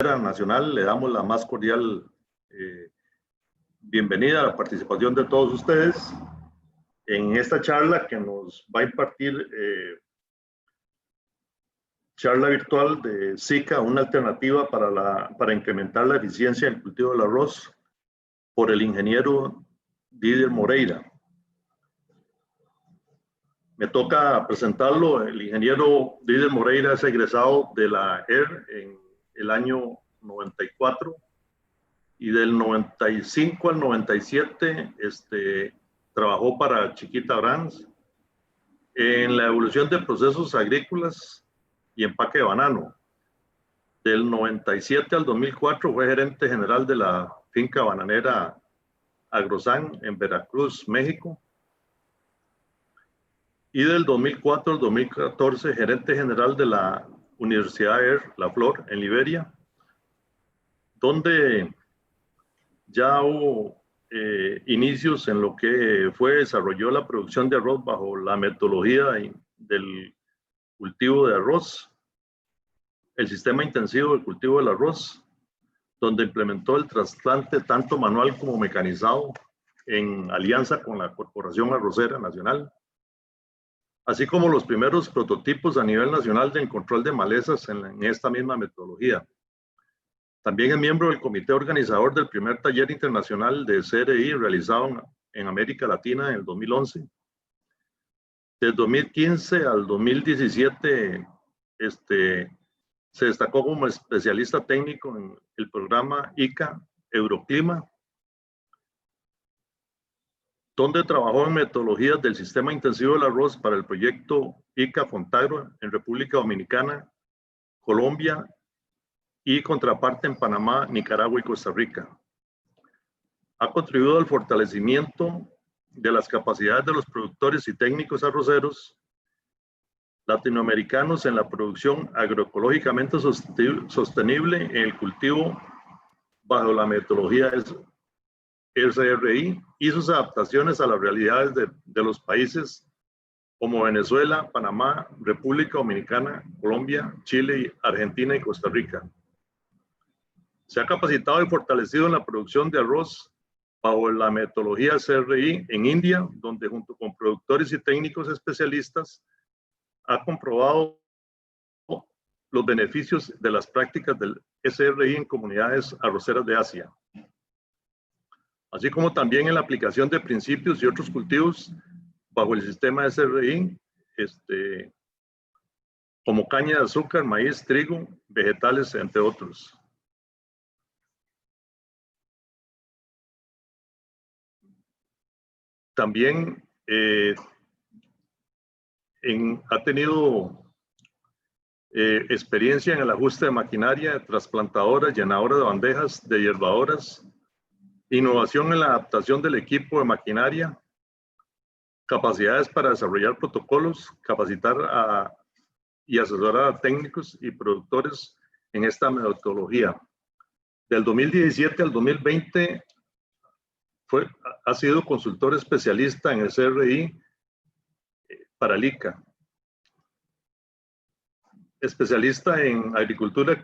Nacional, le damos la más cordial bienvenida a la participación de todos ustedes en esta charla que nos va a impartir charla virtual de SICA, una alternativa para incrementar la eficiencia en el cultivo del arroz, por el ingeniero Didier Moreira. Me toca presentarlo. El ingeniero Didier Moreira es egresado de la ER en el año 94 y del 95 al 97 trabajó para Chiquita Brands en la evolución de procesos agrícolas y empaque de banano. Del 97 al 2004 fue gerente general de la finca bananera Agrosan en Veracruz, México. Y del 2004 al 2014 gerente general de la Universidad ER La Flor en Liberia, donde ya hubo inicios en lo que desarrolló la producción de arroz bajo la metodología del cultivo de arroz, el sistema intensivo del cultivo del arroz, donde implementó el trasplante tanto manual como mecanizado en alianza con la Corporación Arrocera Nacional, así como los primeros prototipos a nivel nacional del control de malezas en esta misma metodología. También es miembro del comité organizador del primer taller internacional de CRI realizado en América Latina en el 2011. Desde 2015 al 2017 se destacó como especialista técnico en el programa ICA Euroclima, donde trabajó en metodologías del sistema intensivo del arroz para el proyecto ICA Fontagro en República Dominicana, Colombia y contraparte en Panamá, Nicaragua y Costa Rica. Ha contribuido al fortalecimiento de las capacidades de los productores y técnicos arroceros latinoamericanos en la producción agroecológicamente sostenible en el cultivo bajo la metodología SRI y sus adaptaciones a las realidades de los países como Venezuela, Panamá, República Dominicana, Colombia, Chile, Argentina y Costa Rica. Se ha capacitado y fortalecido en la producción de arroz bajo la metodología CRI en India, donde junto con productores y técnicos especialistas ha comprobado los beneficios de las prácticas del SRI en comunidades arroceras de Asia, así como también en la aplicación de principios y otros cultivos bajo el sistema SRI, como caña de azúcar, maíz, trigo, vegetales, entre otros. También ha tenido experiencia en el ajuste de maquinaria, trasplantadoras, llenadoras de bandejas, de hierbadoras, innovación en la adaptación del equipo de maquinaria, capacidades para desarrollar protocolos, capacitar y asesorar a técnicos y productores en esta metodología. Del 2017 al 2020 ha sido consultor especialista en el CRI para el ICA, especialista en agricultura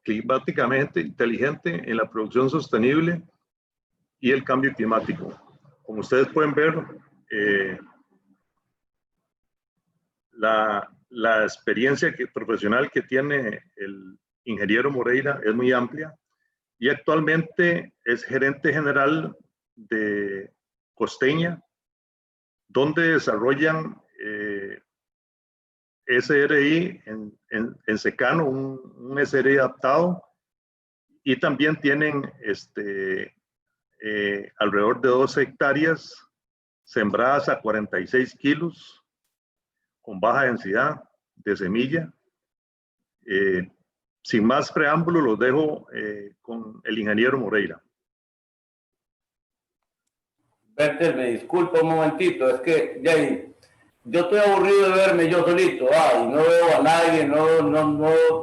climáticamente inteligente, en la producción sostenible y el cambio climático. Como ustedes pueden ver, la experiencia profesional que tiene el ingeniero Moreira es muy amplia y actualmente es gerente general de Costeña, donde desarrollan SRI en secano, un SRI adaptado, y también tienen alrededor de 12 hectáreas sembradas a 46 kilos con baja densidad de semilla. Sin más preámbulo, los dejo con el ingeniero Moreira. Bertel, me disculpa un momentito, es que yo estoy aburrido de verme yo solito, y no veo a nadie,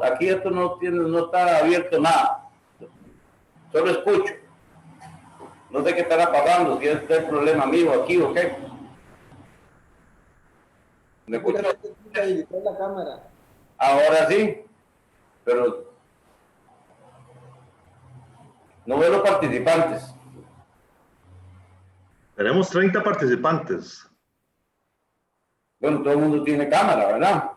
aquí esto no está abierto nada, solo escucho. No sé qué estará pasando, si este es el problema mío aquí o qué. ¿Me escucha? La cámara. Ahora sí, pero No veo los participantes. Tenemos 30 participantes. Bueno, todo el mundo tiene cámara, ¿verdad?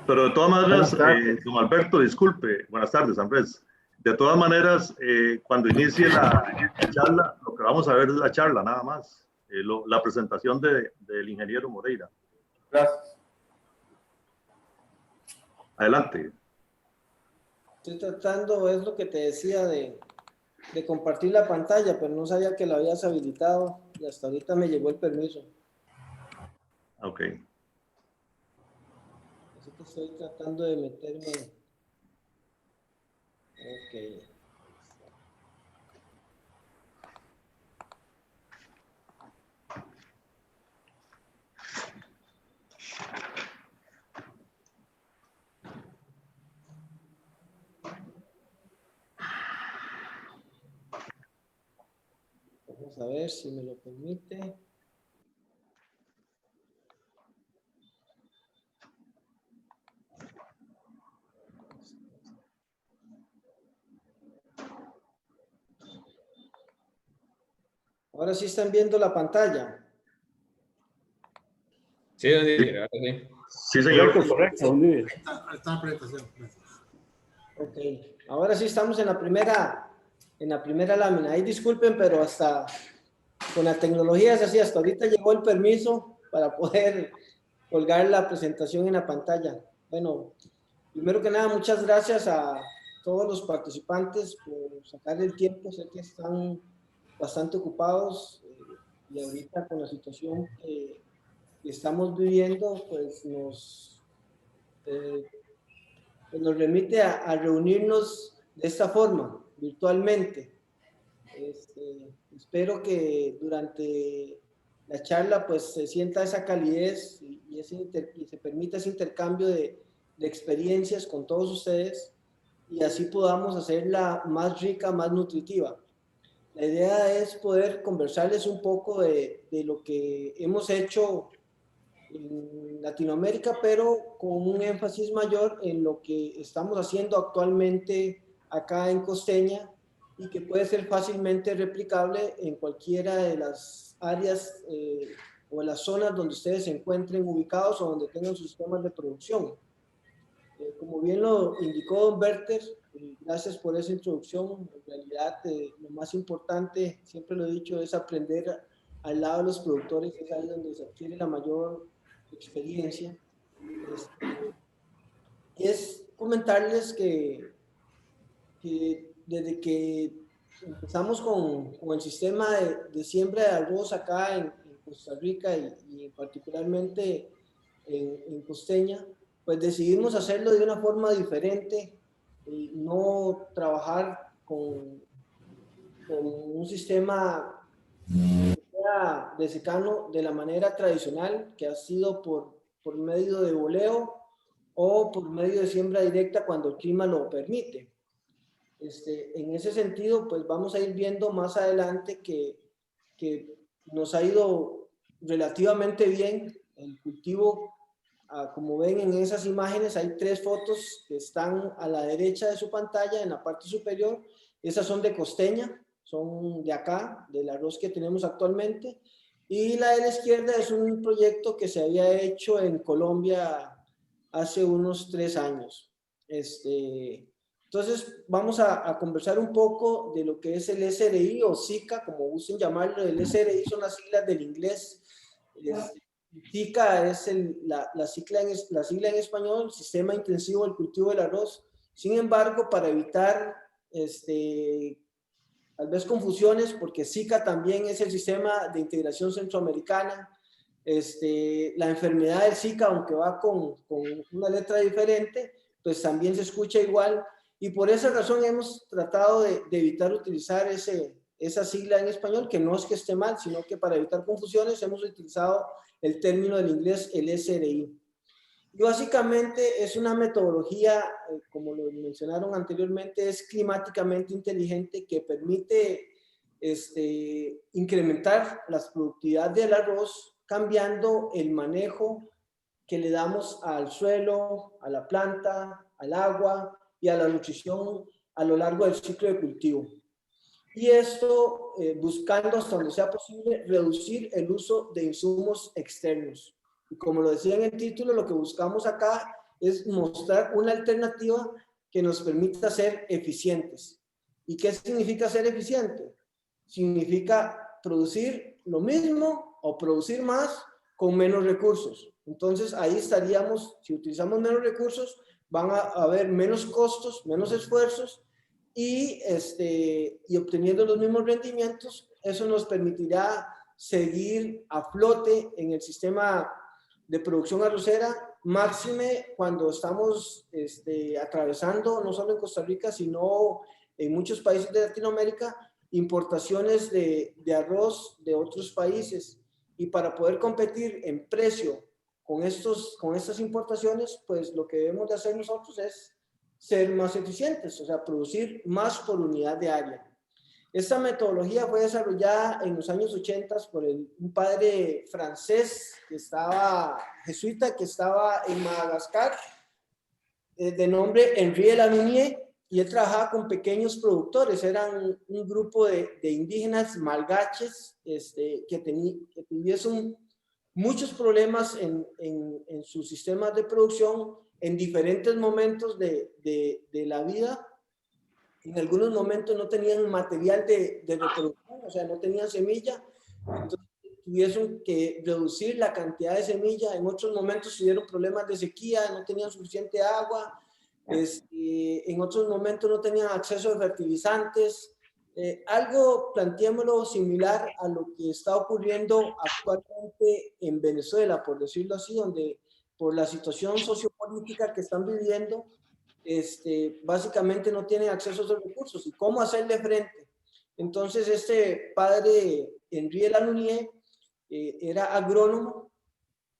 Pero de todas maneras, Buenas tardes. don Alberto, disculpe, buenas tardes, Andrés. De todas maneras, cuando inicie la charla, lo que vamos a ver es la charla, nada más. La presentación del ingeniero Moreira. Gracias. Adelante. Estoy tratando, es lo que te decía, de compartir la pantalla, pero no sabía que la habías habilitado y hasta ahorita me llegó el permiso. Ok. Así que estoy tratando de meterme. Ok. Vamos a ver si me lo permite. Ahora sí están viendo la pantalla. Sí, don Didier, ahora sí. Sí, señor. Correcto, don Didier. Está en presentación. Ok. Ahora sí estamos en la primera lámina. Ahí disculpen, pero hasta con la tecnología es así. Hasta ahorita llegó el permiso para poder colgar la presentación en la pantalla. Bueno, primero que nada, muchas gracias a todos los participantes por sacar el tiempo. Sé que están bastante ocupados y ahorita con la situación que estamos viviendo, pues nos remite a reunirnos de esta forma, virtualmente. Espero que durante la charla pues se sienta esa calidez y se permita ese intercambio de experiencias con todos ustedes y así podamos hacerla más rica, más nutritiva. La idea es poder conversarles un poco de lo que hemos hecho en Latinoamérica, pero con un énfasis mayor en lo que estamos haciendo actualmente acá en Costeña y que puede ser fácilmente replicable en cualquiera de las áreas o las zonas donde ustedes se encuentren ubicados o donde tengan sus sistemas de producción. Como bien lo indicó Don Berter, gracias por esa introducción. En realidad, lo más importante, siempre lo he dicho, es aprender al lado de los productores, es ahí donde se adquiere la mayor experiencia. Es comentarles que desde que empezamos con el sistema de siembra de arroz acá en Costa Rica y particularmente en Costeña, pues decidimos hacerlo de una forma diferente y no trabajar con un sistema de secano de la manera tradicional, que ha sido por medio de boleo o por medio de siembra directa cuando el clima lo permite. En ese sentido, pues vamos a ir viendo más adelante que nos ha ido relativamente bien el cultivo. Como ven en esas imágenes, hay 3 fotos que están a la derecha de su pantalla, en la parte superior. Esas son de Costeña, son de acá, del arroz que tenemos actualmente. Y la de la izquierda es un proyecto que se había hecho en Colombia hace unos 3 años. Entonces, vamos a conversar un poco de lo que es el SRI o SICA, como gusten llamarlo. El SRI son las siglas del inglés. SICA es la sigla en español, Sistema Intensivo del Cultivo del Arroz. Sin embargo, para evitar tal vez confusiones, porque SICA también es el Sistema de Integración Centroamericana. La enfermedad del Zika, aunque va con una letra diferente, pues también se escucha igual. Y por esa razón hemos tratado de evitar utilizar esa sigla en español, que no es que esté mal, sino que para evitar confusiones hemos utilizado el término del inglés, el SRI. Y básicamente es una metodología, como lo mencionaron anteriormente, es climáticamente inteligente que permite incrementar la productividad del arroz cambiando el manejo que le damos al suelo, a la planta, al agua y a la nutrición a lo largo del ciclo de cultivo. Y esto buscando hasta donde sea posible reducir el uso de insumos externos. Y como lo decía en el título, lo que buscamos acá es mostrar una alternativa que nos permita ser eficientes. ¿Y qué significa ser eficiente? Significa producir lo mismo o producir más con menos recursos. Entonces ahí estaríamos, si utilizamos menos recursos, van a haber menos costos, menos esfuerzos y obteniendo los mismos rendimientos. Eso nos permitirá seguir a flote en el sistema de producción arrocera, máxime cuando estamos atravesando, no solo en Costa Rica, sino en muchos países de Latinoamérica, importaciones de arroz de otros países. Y para poder competir en precio con estas importaciones, pues lo que debemos de hacer nosotros es ser más eficientes, o sea, producir más por unidad de área. Esta metodología fue desarrollada en los años 80 por un padre francés jesuita que estaba en Madagascar, de nombre Henri de la Nounier, y él trabajaba con pequeños productores. Eran un grupo de indígenas malgaches que tuviesen muchos problemas en sus sistemas de producción en diferentes momentos de la vida. En algunos momentos no tenían material de reproducción, o sea, no tenían semilla, entonces tuvieron que reducir la cantidad de semilla. En otros momentos tuvieron problemas de sequía, no tenían suficiente agua, en otros momentos no tenían acceso a fertilizantes. Algo, planteémoslo, similar a lo que está ocurriendo actualmente en Venezuela, por decirlo así, donde por la situación sociopolítica que están viviendo, básicamente no tienen acceso a esos recursos. ¿Y cómo hacerle frente? Entonces, este padre Henri de la Nounier era agrónomo,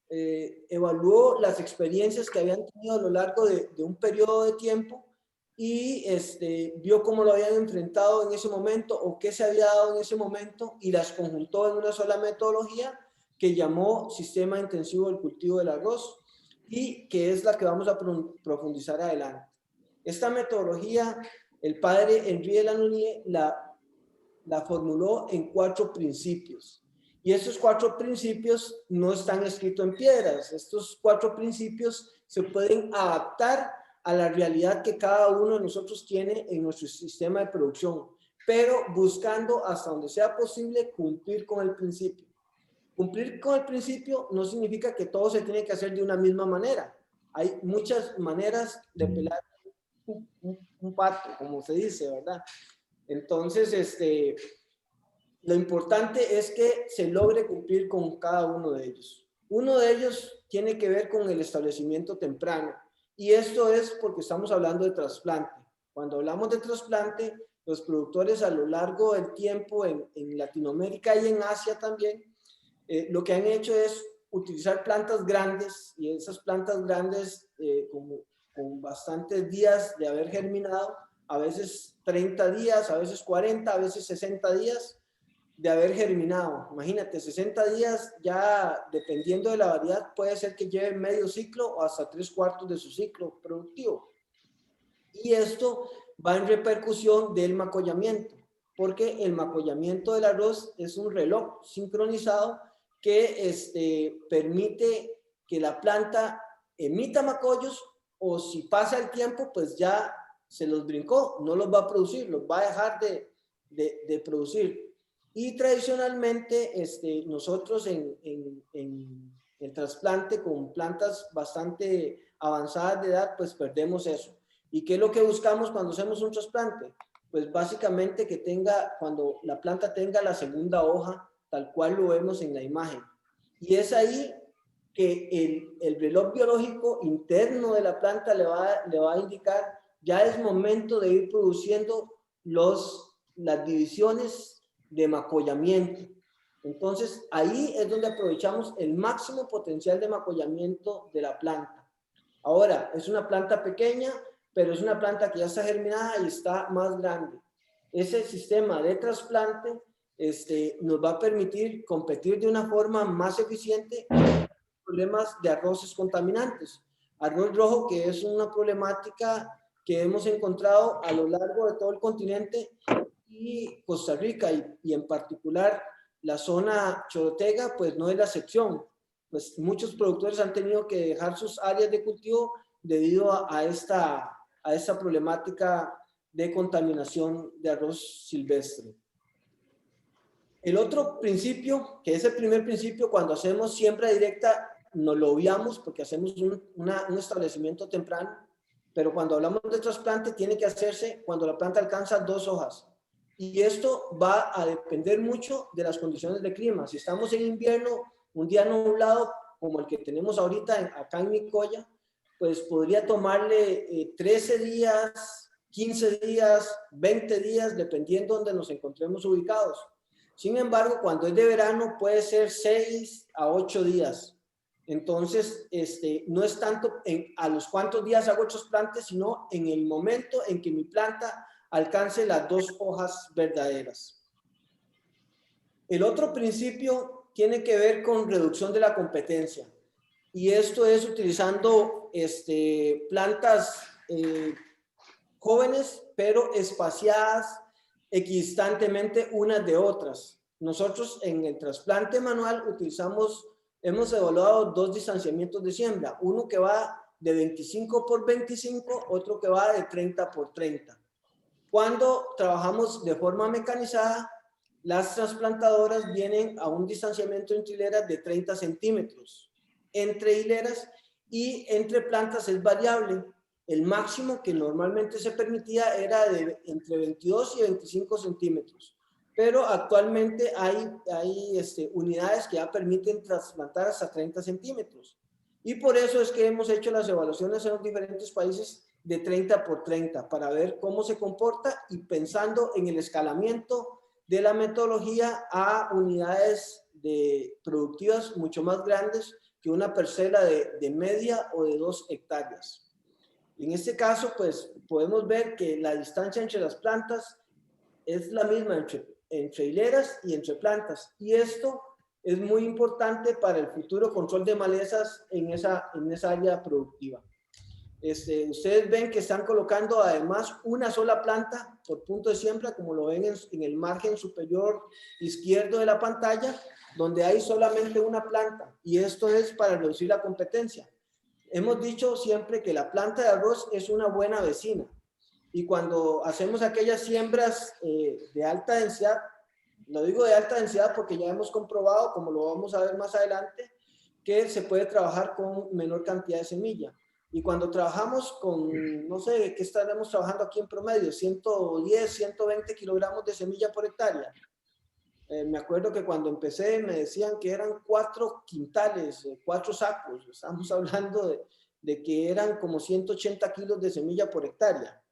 evaluó las experiencias que habían tenido a lo largo de un periodo de tiempo y vio cómo lo habían enfrentado en ese momento o qué se había dado en ese momento y las conjuntó en una sola metodología que llamó Sistema Intensivo del Cultivo del Arroz y que es la que vamos a profundizar adelante. Esta metodología, el padre Henri de la Nounier la formuló en 4 principios. Y estos 4 principios no están escritos en piedras. Estos 4 principios se pueden adaptar a la realidad que cada uno de nosotros tiene en nuestro sistema de producción, pero buscando hasta donde sea posible cumplir con el principio. Cumplir con el principio no significa que todo se tiene que hacer de una misma manera. Hay muchas maneras de pelar un pato, como se dice, ¿verdad? Entonces, lo importante es que se logre cumplir con cada uno de ellos. Uno de ellos tiene que ver con el establecimiento temprano, y esto es porque estamos hablando de trasplante. Cuando hablamos de trasplante, los productores a lo largo del tiempo en Latinoamérica y en Asia también, lo que han hecho es utilizar plantas grandes, y esas plantas grandes con bastantes días de haber germinado, a veces 30 días, a veces 40, a veces 60 días de haber germinado. Imagínate, 60 días ya, dependiendo de la variedad, puede ser que lleve medio ciclo o hasta 3/4 de su ciclo productivo. Y esto va en repercusión del macollamiento, porque el macollamiento del arroz es un reloj sincronizado que permite que la planta emita macollos, o si pasa el tiempo, pues ya se los brincó, no los va a producir, los va a dejar de producir. Y tradicionalmente nosotros en el trasplante con plantas bastante avanzadas de edad, pues perdemos eso. ¿Y qué es lo que buscamos cuando hacemos un trasplante? Pues básicamente que cuando la planta tenga la segunda hoja, tal cual lo vemos en la imagen. Y es ahí que el reloj biológico interno de la planta le va a indicar, ya es momento de ir produciendo las divisiones de macollamiento. Entonces, ahí es donde aprovechamos el máximo potencial de macollamiento de la planta. Ahora, es una planta pequeña, pero es una planta que ya está germinada y está más grande. Ese sistema de trasplante nos va a permitir competir de una forma más eficiente con problemas de arroces contaminantes. arroz rojo, que es una problemática que hemos encontrado a lo largo de todo el continente, y Costa Rica y en particular la zona chorotega, pues no es la excepción. Pues muchos productores han tenido que dejar sus áreas de cultivo debido a esta problemática de contaminación de arroz silvestre. El otro principio, que es el primer principio, cuando hacemos siembra directa, nos lo obviamos porque hacemos un establecimiento temprano, pero cuando hablamos de trasplante tiene que hacerse cuando la planta alcanza 2 hojas. Y esto va a depender mucho de las condiciones de clima. Si estamos en invierno, un día nublado como el que tenemos ahorita acá en Nicoya, pues podría tomarle 13 días, 15 días, 20 días, dependiendo de donde nos encontremos ubicados. Sin embargo, cuando es de verano puede ser 6 a 8 días. Entonces, no es tanto a los cuantos días hago trasplantes, sino en el momento en que mi planta alcance las 2 hojas verdaderas. El otro principio tiene que ver con reducción de la competencia. Y esto es utilizando plantas jóvenes, pero espaciadas equidistantemente unas de otras. Nosotros en el trasplante manual hemos evaluado 2 distanciamientos de siembra, uno que va de 25 por 25, otro que va de 30 por 30. Cuando trabajamos de forma mecanizada, las trasplantadoras vienen a un distanciamiento entre hileras de 30 centímetros entre hileras, y entre plantas es variable. El máximo que normalmente se permitía era de entre 22 y 25 centímetros. Pero actualmente hay unidades que ya permiten trasplantar hasta 30 centímetros. Y por eso es que hemos hecho las evaluaciones en los diferentes países de 30 por 30 para ver cómo se comporta y pensando en el escalamiento de la metodología a unidades productivas mucho más grandes que una parcela de media o de 2 hectáreas. En este caso, pues podemos ver que la distancia entre las plantas es la misma entre hileras y entre plantas. Y esto es muy importante para el futuro control de malezas en esa área productiva. Ustedes ven que están colocando además una sola planta por punto de siembra, como lo ven en el margen superior izquierdo de la pantalla, donde hay solamente una planta. Y esto es para reducir la competencia. Hemos dicho siempre que la planta de arroz es una buena vecina. Y cuando hacemos aquellas siembras de alta densidad, lo digo de alta densidad porque ya hemos comprobado, como lo vamos a ver más adelante, que se puede trabajar con menor cantidad de semilla. Y cuando trabajamos con, no sé, ¿qué estaremos trabajando aquí en promedio? 110, 120 kilogramos de semilla por hectárea. Me acuerdo que cuando empecé me decían que eran 4 quintales, 4 sacos. Estamos hablando de que eran como 180 kilos de semilla por hectárea.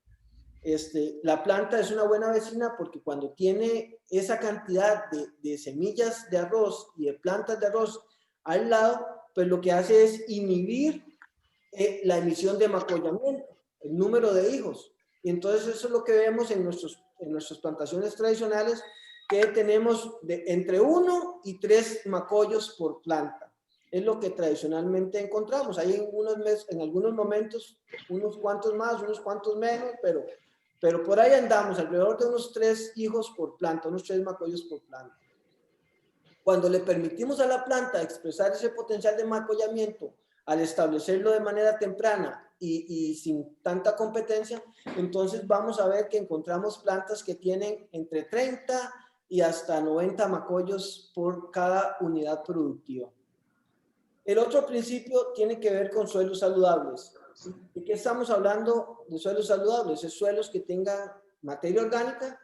La planta es una buena vecina porque cuando tiene esa cantidad de semillas de arroz y de plantas de arroz al lado, pues lo que hace es inhibir la emisión de macollamiento, el número de hijos. Y entonces eso es lo que vemos en nuestras plantaciones tradicionales, que tenemos entre 1 y 3 macollos por planta. Es lo que tradicionalmente encontramos. Hay en algunos momentos unos cuantos más, unos cuantos menos, pero por ahí andamos, alrededor de unos 3 hijos por planta, unos 3 macollos por planta. Cuando le permitimos a la planta expresar ese potencial de macollamiento, al establecerlo de manera temprana y sin tanta competencia, entonces vamos a ver que encontramos plantas que tienen entre 30 y hasta 90 macollos por cada unidad productiva. El otro principio tiene que ver con suelos saludables. ¿De qué estamos hablando de suelos saludables? Es suelos que tengan materia orgánica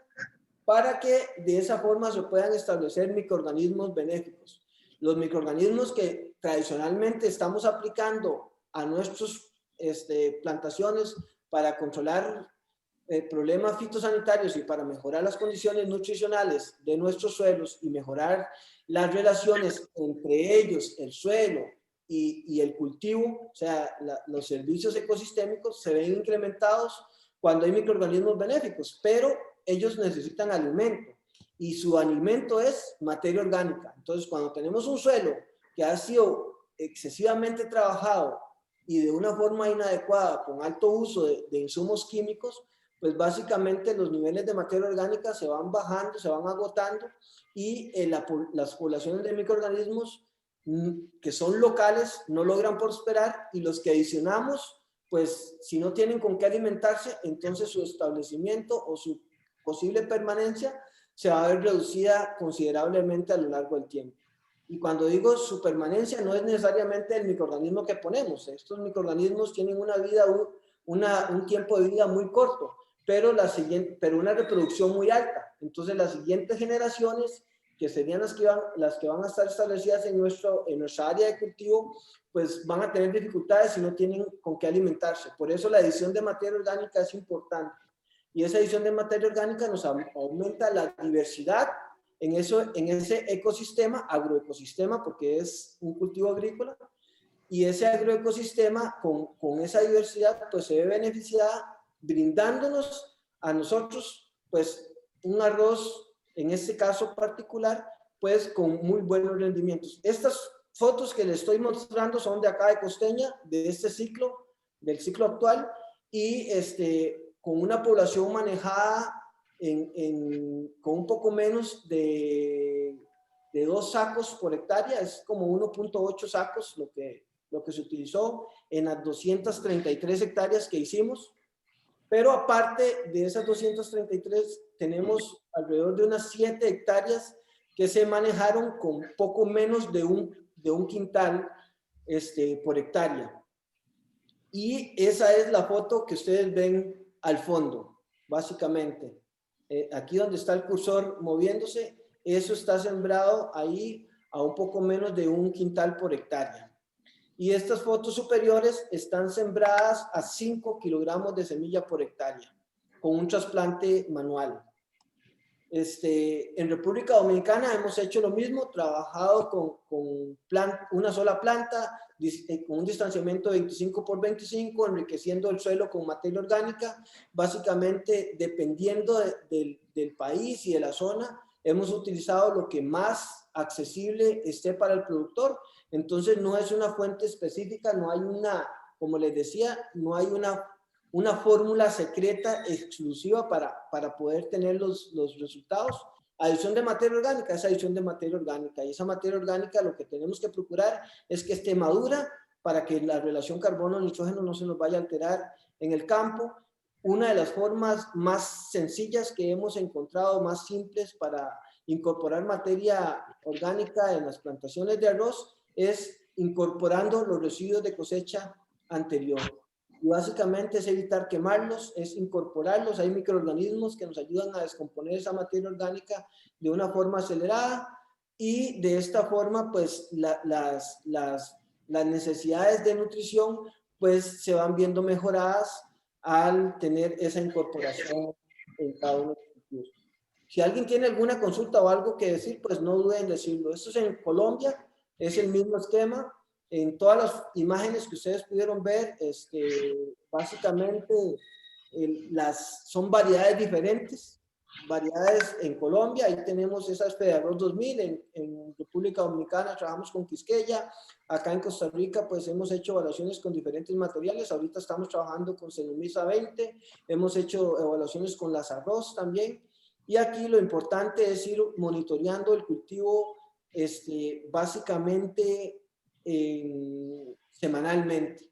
para que de esa forma se puedan establecer microorganismos benéficos. Los microorganismos que tradicionalmente estamos aplicando a nuestras plantaciones para controlar problemas fitosanitarios y para mejorar las condiciones nutricionales de nuestros suelos y mejorar las relaciones entre ellos, el suelo y el cultivo, o sea, los servicios ecosistémicos se ven incrementados cuando hay microorganismos benéficos, pero ellos necesitan alimento y su alimento es materia orgánica. Entonces, cuando tenemos un suelo que ha sido excesivamente trabajado y de una forma inadecuada, con alto uso de insumos químicos, pues básicamente los niveles de materia orgánica se van bajando, se van agotando y las poblaciones de microorganismos que son locales no logran prosperar, y los que adicionamos, pues si no tienen con qué alimentarse, entonces su establecimiento o su posible permanencia se va a ver reducida considerablemente a lo largo del tiempo. Y cuando digo su permanencia, no es necesariamente el microorganismo que ponemos. Estos microorganismos tienen una vida, un tiempo de vida muy corto, pero una reproducción muy alta. Entonces las siguientes generaciones, que serían las que van a estar establecidas en nuestra área de cultivo, pues van a tener dificultades si no tienen con qué alimentarse. Por eso la adición de materia orgánica es importante. Y esa adición de materia orgánica nos aumenta la diversidad en ese ecosistema, agroecosistema, porque es un cultivo agrícola, y ese agroecosistema con esa diversidad pues se ve beneficiada, brindándonos a nosotros pues un arroz, en este caso particular, pues con muy buenos rendimientos. Estas fotos que les estoy mostrando son de acá de Costeña, de este ciclo, del ciclo actual, y con una población manejada con un poco menos de 2 sacos por hectárea, es como 1.8 sacos lo que se utilizó en las 233 hectáreas que hicimos. Pero aparte de esas 233, tenemos alrededor de unas 7 hectáreas que se manejaron con poco menos de un quintal por hectárea. Y esa es la foto que ustedes ven al fondo, básicamente. Aquí donde está el cursor moviéndose, eso está sembrado ahí a un poco menos de un quintal por hectárea. Y estas fotos superiores están sembradas a 5 kilogramos de semilla por hectárea, con un trasplante manual. En República Dominicana hemos hecho lo mismo, trabajado con una sola planta, con un distanciamiento de 25 por 25, enriqueciendo el suelo con materia orgánica. Básicamente, dependiendo del país y de la zona, hemos utilizado lo que más accesible esté para el productor. Entonces, no es una fuente específica, no hay como les decía, no hay una fórmula secreta exclusiva para poder tener los resultados. Adición de materia orgánica es adición de materia orgánica, y esa materia orgánica lo que tenemos que procurar es que esté madura para que la relación carbono-nitrógeno no se nos vaya a alterar en el campo. Una de las formas más sencillas que hemos encontrado, más simples para incorporar materia orgánica en las plantaciones de arroz, es incorporando los residuos de cosecha anterior. Y básicamente es evitar quemarlos, es incorporarlos. Hay microorganismos que nos ayudan a descomponer esa materia orgánica de una forma acelerada, y de esta forma pues las necesidades de nutrición pues se van viendo mejoradas al tener esa incorporación en cada uno de los cultivos. Si alguien tiene alguna consulta o algo que decir, pues no duden en decirlo. Esto es en Colombia, es el mismo esquema. En todas las imágenes que ustedes pudieron ver, básicamente son variedades diferentes, variedades en Colombia. Ahí tenemos esas Fedearroz 2000, en República Dominicana trabajamos con Quisqueya, acá en Costa Rica pues hemos hecho evaluaciones con diferentes materiales, ahorita estamos trabajando con Cenomyza 20, hemos hecho evaluaciones con las arroz también, y aquí lo importante es ir monitoreando el cultivo básicamente semanalmente.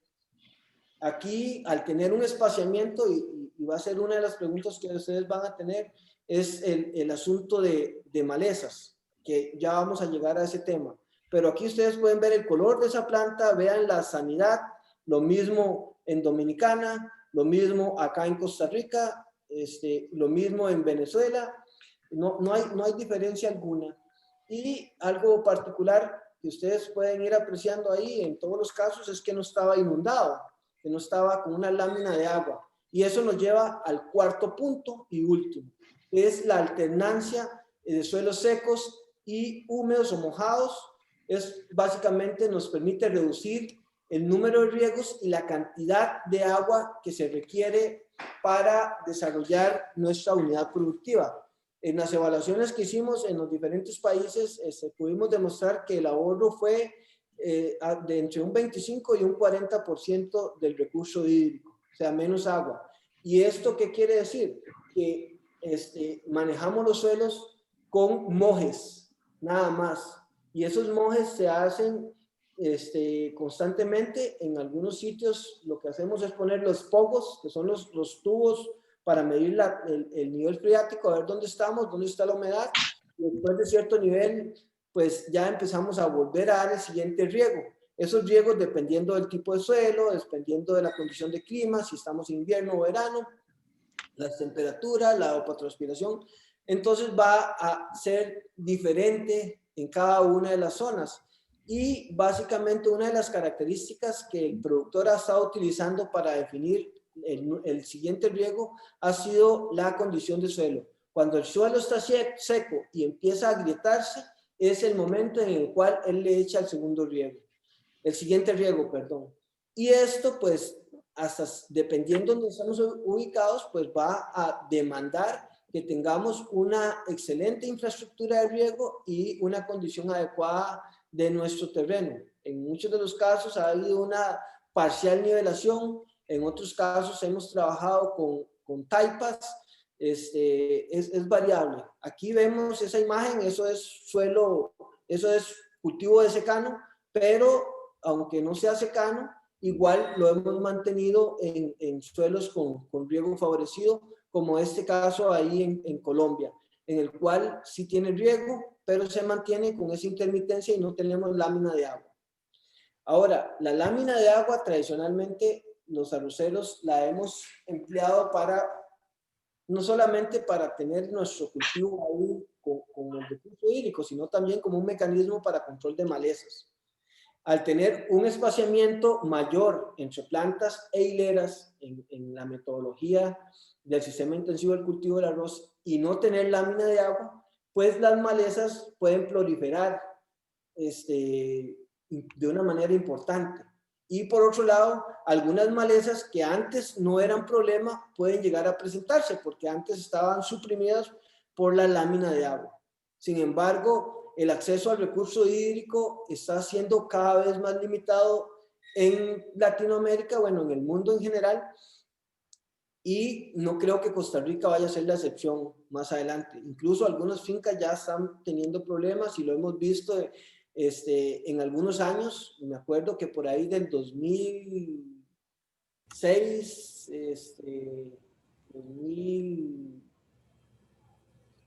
Aquí, al tener un espaciamiento, y va a ser una de las preguntas que ustedes van a tener, es el asunto de malezas, que ya vamos a llegar a ese tema. Pero aquí ustedes pueden ver el color de esa planta, vean la sanidad, lo mismo en Dominicana, lo mismo acá en Costa Rica, lo mismo en Venezuela, no hay diferencia alguna. Y algo particular que ustedes pueden ir apreciando ahí en todos los casos es que no estaba inundado, que no estaba con una lámina de agua. Y eso nos lleva al cuarto punto y último, que es la alternancia de suelos secos y húmedos o mojados. Básicamente nos permite reducir el número de riegos y la cantidad de agua que se requiere para desarrollar nuestra unidad productiva. En las evaluaciones que hicimos en los diferentes países, pudimos demostrar que el ahorro fue de entre un 25 y un 40% del recurso hídrico, o sea, menos agua. ¿Y esto qué quiere decir? Que manejamos los suelos con mojes, nada más. Y esos mojes se hacen constantemente. En algunos sitios lo que hacemos es poner los pogos, que son los tubos para medir el nivel freático, a ver dónde estamos, dónde está la humedad. Y después de cierto nivel, pues ya empezamos a volver a dar el siguiente riego. Esos riegos, dependiendo del tipo de suelo, dependiendo de la condición de clima, si estamos en invierno o verano, las temperaturas, la evapotranspiración, entonces va a ser diferente en cada una de las zonas. Y básicamente una de las características que el productor ha estado utilizando para definir el siguiente riego ha sido la condición de suelo. Cuando el suelo está seco y empieza a agrietarse, es el momento en el cual él le echa el segundo riego, el siguiente riego, perdón. Y esto, pues, hasta dependiendo de donde estamos ubicados, pues va a demandar que tengamos una excelente infraestructura de riego y una condición adecuada de nuestro terreno. En muchos de los casos ha habido una parcial nivelación, en otros casos hemos trabajado con taipas, es variable. Aquí vemos esa imagen, eso es suelo, eso es cultivo de secano, pero aunque no sea secano, igual lo hemos mantenido en suelos con riego favorecido, como este caso ahí en Colombia, en el cual sí tiene riego, pero se mantiene con esa intermitencia y no tenemos lámina de agua. Ahora, la lámina de agua tradicionalmente los arroceros la hemos empleado para, no solamente para tener nuestro cultivo ahí con el recurso hídrico, sino también como un mecanismo para control de malezas. Al tener un espaciamiento mayor entre plantas e hileras en la metodología del sistema intensivo del cultivo del arroz y no tener lámina de agua, pues las malezas pueden proliferar de una manera importante. Y por otro lado, algunas malezas que antes no eran problema pueden llegar a presentarse porque antes estaban suprimidas por la lámina de agua. Sin embargo, el acceso al recurso hídrico está siendo cada vez más limitado en Latinoamérica, bueno, en el mundo en general, y no creo que Costa Rica vaya a ser la excepción más adelante. Incluso algunas fincas ya están teniendo problemas y lo hemos visto en algunos años. Me acuerdo que por ahí del 2006, 2000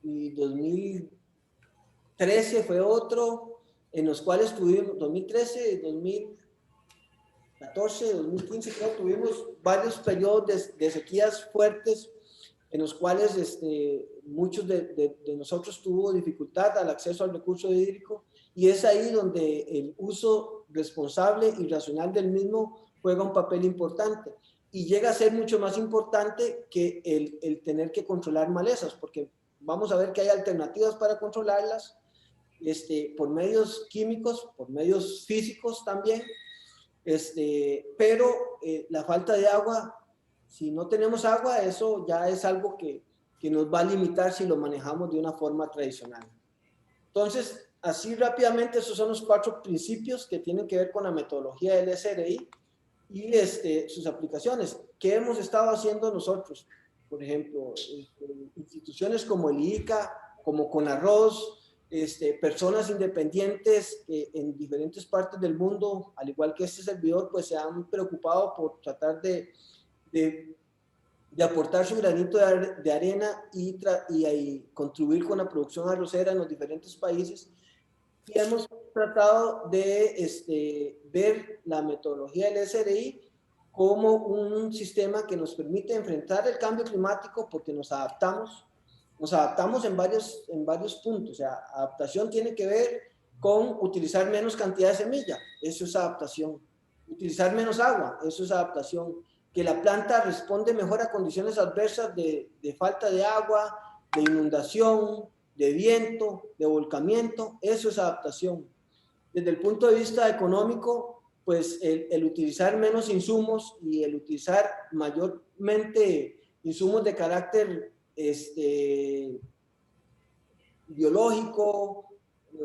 y 2013 fue otro, en los cuales tuvimos 2013, 2014, 2015, creo, tuvimos varios periodos de sequías fuertes en los cuales muchos de nosotros tuvo dificultad al acceso al recurso hídrico, y es ahí donde el uso responsable y racional del mismo juega un papel importante y llega a ser mucho más importante que el tener que controlar malezas, porque vamos a ver que hay alternativas para controlarlas por medios químicos, por medios físicos también, pero la falta de agua, si no tenemos agua, eso ya es algo que nos va a limitar si lo manejamos de una forma tradicional. Entonces, así rápidamente, esos son los 4 principios que tienen que ver con la metodología del SRI y sus aplicaciones. ¿Qué hemos estado haciendo nosotros? Por ejemplo, instituciones como el ICA, como Conarroz, personas independientes en diferentes partes del mundo, al igual que este servidor, pues se han preocupado por tratar de aportar su granito de arena y contribuir con la producción arrocera en los diferentes países. Y hemos tratado de ver la metodología del SRI como un sistema que nos permite enfrentar el cambio climático porque nos adaptamos en varios puntos. O sea, adaptación tiene que ver con utilizar menos cantidad de semilla, eso es adaptación. Utilizar menos agua, eso es adaptación. Que la planta responde mejor a condiciones adversas de falta de agua, de inundación, de viento, de volcamiento, eso es adaptación. Desde el punto de vista económico, pues el utilizar menos insumos y el utilizar mayormente insumos de carácter biológico,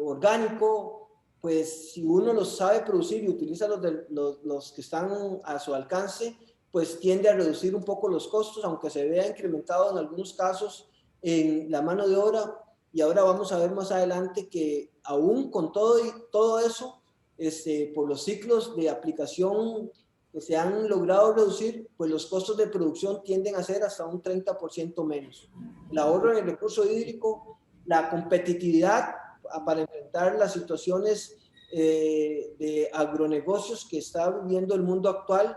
orgánico, pues si uno los sabe producir y utiliza los que están a su alcance, pues tiende a reducir un poco los costos, aunque se vea incrementado en algunos casos en la mano de obra. Y ahora vamos a ver más adelante que aún con todo eso, por los ciclos de aplicación que se han logrado reducir, pues los costos de producción tienden a ser hasta un 30% menos. El ahorro en el recurso hídrico, la competitividad para enfrentar las situaciones de agronegocios que está viviendo el mundo actual,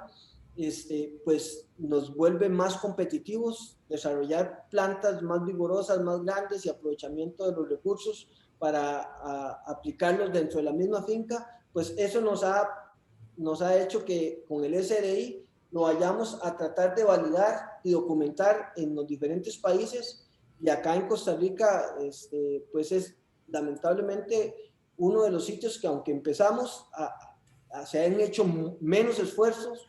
pues nos vuelve más competitivos, desarrollar plantas más vigorosas, más grandes y aprovechamiento de los recursos para aplicarlos dentro de la misma finca, pues eso nos ha hecho que con el SRI lo vayamos a tratar de validar y documentar en los diferentes países, y acá en Costa Rica pues es lamentablemente uno de los sitios que, aunque empezamos se han hecho menos esfuerzos,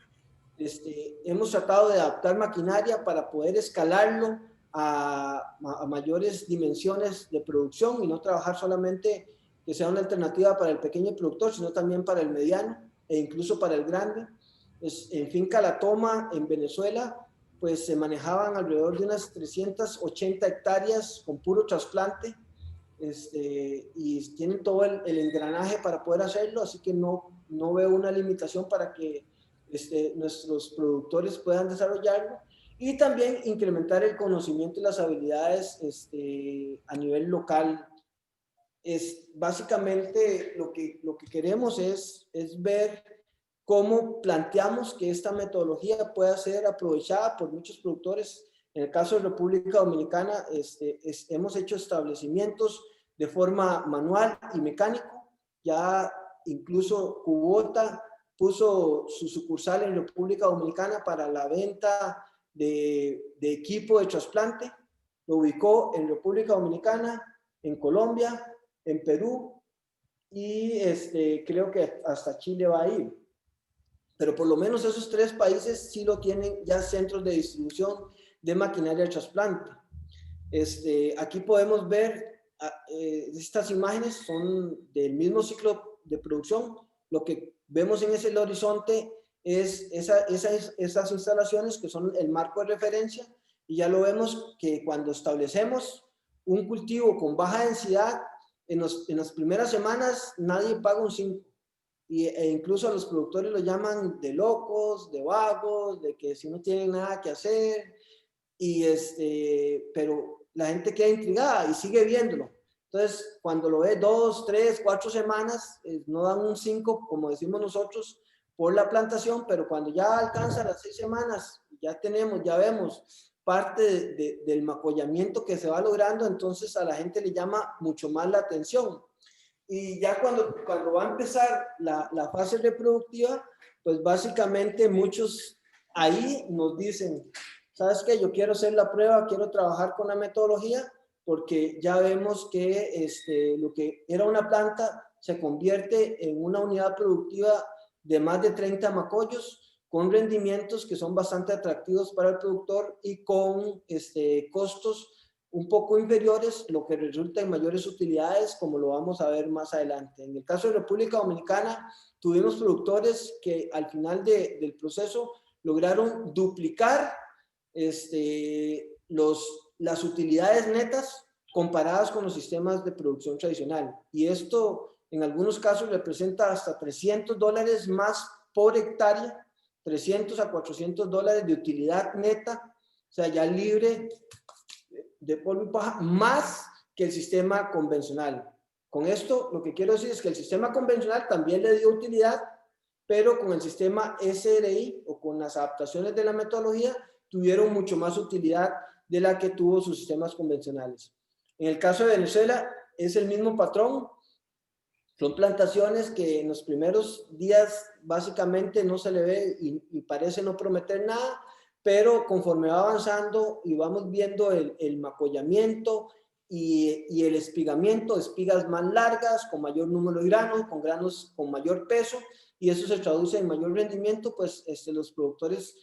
hemos tratado de adaptar maquinaria para poder escalarlo a mayores dimensiones de producción y no trabajar solamente que sea una alternativa para el pequeño productor, sino también para el mediano e incluso para el grande. En Finca La Toma, en Venezuela, pues se manejaban alrededor de unas 380 hectáreas con puro trasplante, y tienen todo el engranaje para poder hacerlo, así que no veo una limitación para que nuestros productores puedan desarrollarlo, y también incrementar el conocimiento y las habilidades a nivel local. Básicamente lo que queremos es ver cómo planteamos que esta metodología pueda ser aprovechada por muchos productores. En el caso de República Dominicana, hemos hecho establecimientos de forma manual y mecánico. Ya incluso Kubota puso su sucursal en República Dominicana para la venta de equipo de trasplante. Lo ubicó en República Dominicana, en Colombia, en Perú, y creo que hasta Chile va a ir. Pero por lo menos esos 3 países sí lo tienen ya, centros de distribución de maquinaria de trasplante. Aquí podemos ver, estas imágenes son del mismo ciclo de producción. Lo que vemos en ese horizonte es esas instalaciones que son el marco de referencia, y ya lo vemos que cuando establecemos un cultivo con baja densidad, en las primeras semanas nadie paga un 5, e incluso a los productores lo llaman de locos, de vagos, de que si no tienen nada que hacer, pero la gente queda intrigada y sigue viéndolo. Entonces, cuando lo ve 2, 3, 4 semanas, no dan un 5, como decimos nosotros, por la plantación, pero cuando ya alcanza las 6 semanas, ya vemos parte del macollamiento que se va logrando, entonces a la gente le llama mucho más la atención. Y ya cuando va a empezar la fase reproductiva, pues básicamente muchos ahí nos dicen, ¿sabes qué? Yo quiero hacer la prueba, quiero trabajar con la metodología, porque ya vemos que lo que era una planta se convierte en una unidad productiva de más de 30 macollos, con rendimientos que son bastante atractivos para el productor y con costos un poco inferiores, lo que resulta en mayores utilidades, como lo vamos a ver más adelante. En el caso de República Dominicana, tuvimos productores que al final del proceso lograron duplicar las utilidades netas comparadas con los sistemas de producción tradicional. Y esto en algunos casos representa hasta $300 más por hectárea, 300 a $400 de utilidad neta, o sea, ya libre de polvo y paja, más que el sistema convencional. Con esto lo que quiero decir es que el sistema convencional también le dio utilidad, pero con el sistema SRI o con las adaptaciones de la metodología tuvieron mucho más utilidad de la que tuvo sus sistemas convencionales. En el caso de Venezuela es el mismo patrón. Son plantaciones que en los primeros días básicamente no se le ve y parece no prometer nada, pero conforme va avanzando y vamos viendo el macollamiento y el espigamiento, espigas más largas, con mayor número de granos, con granos con mayor peso, y eso se traduce en mayor rendimiento, pues los productores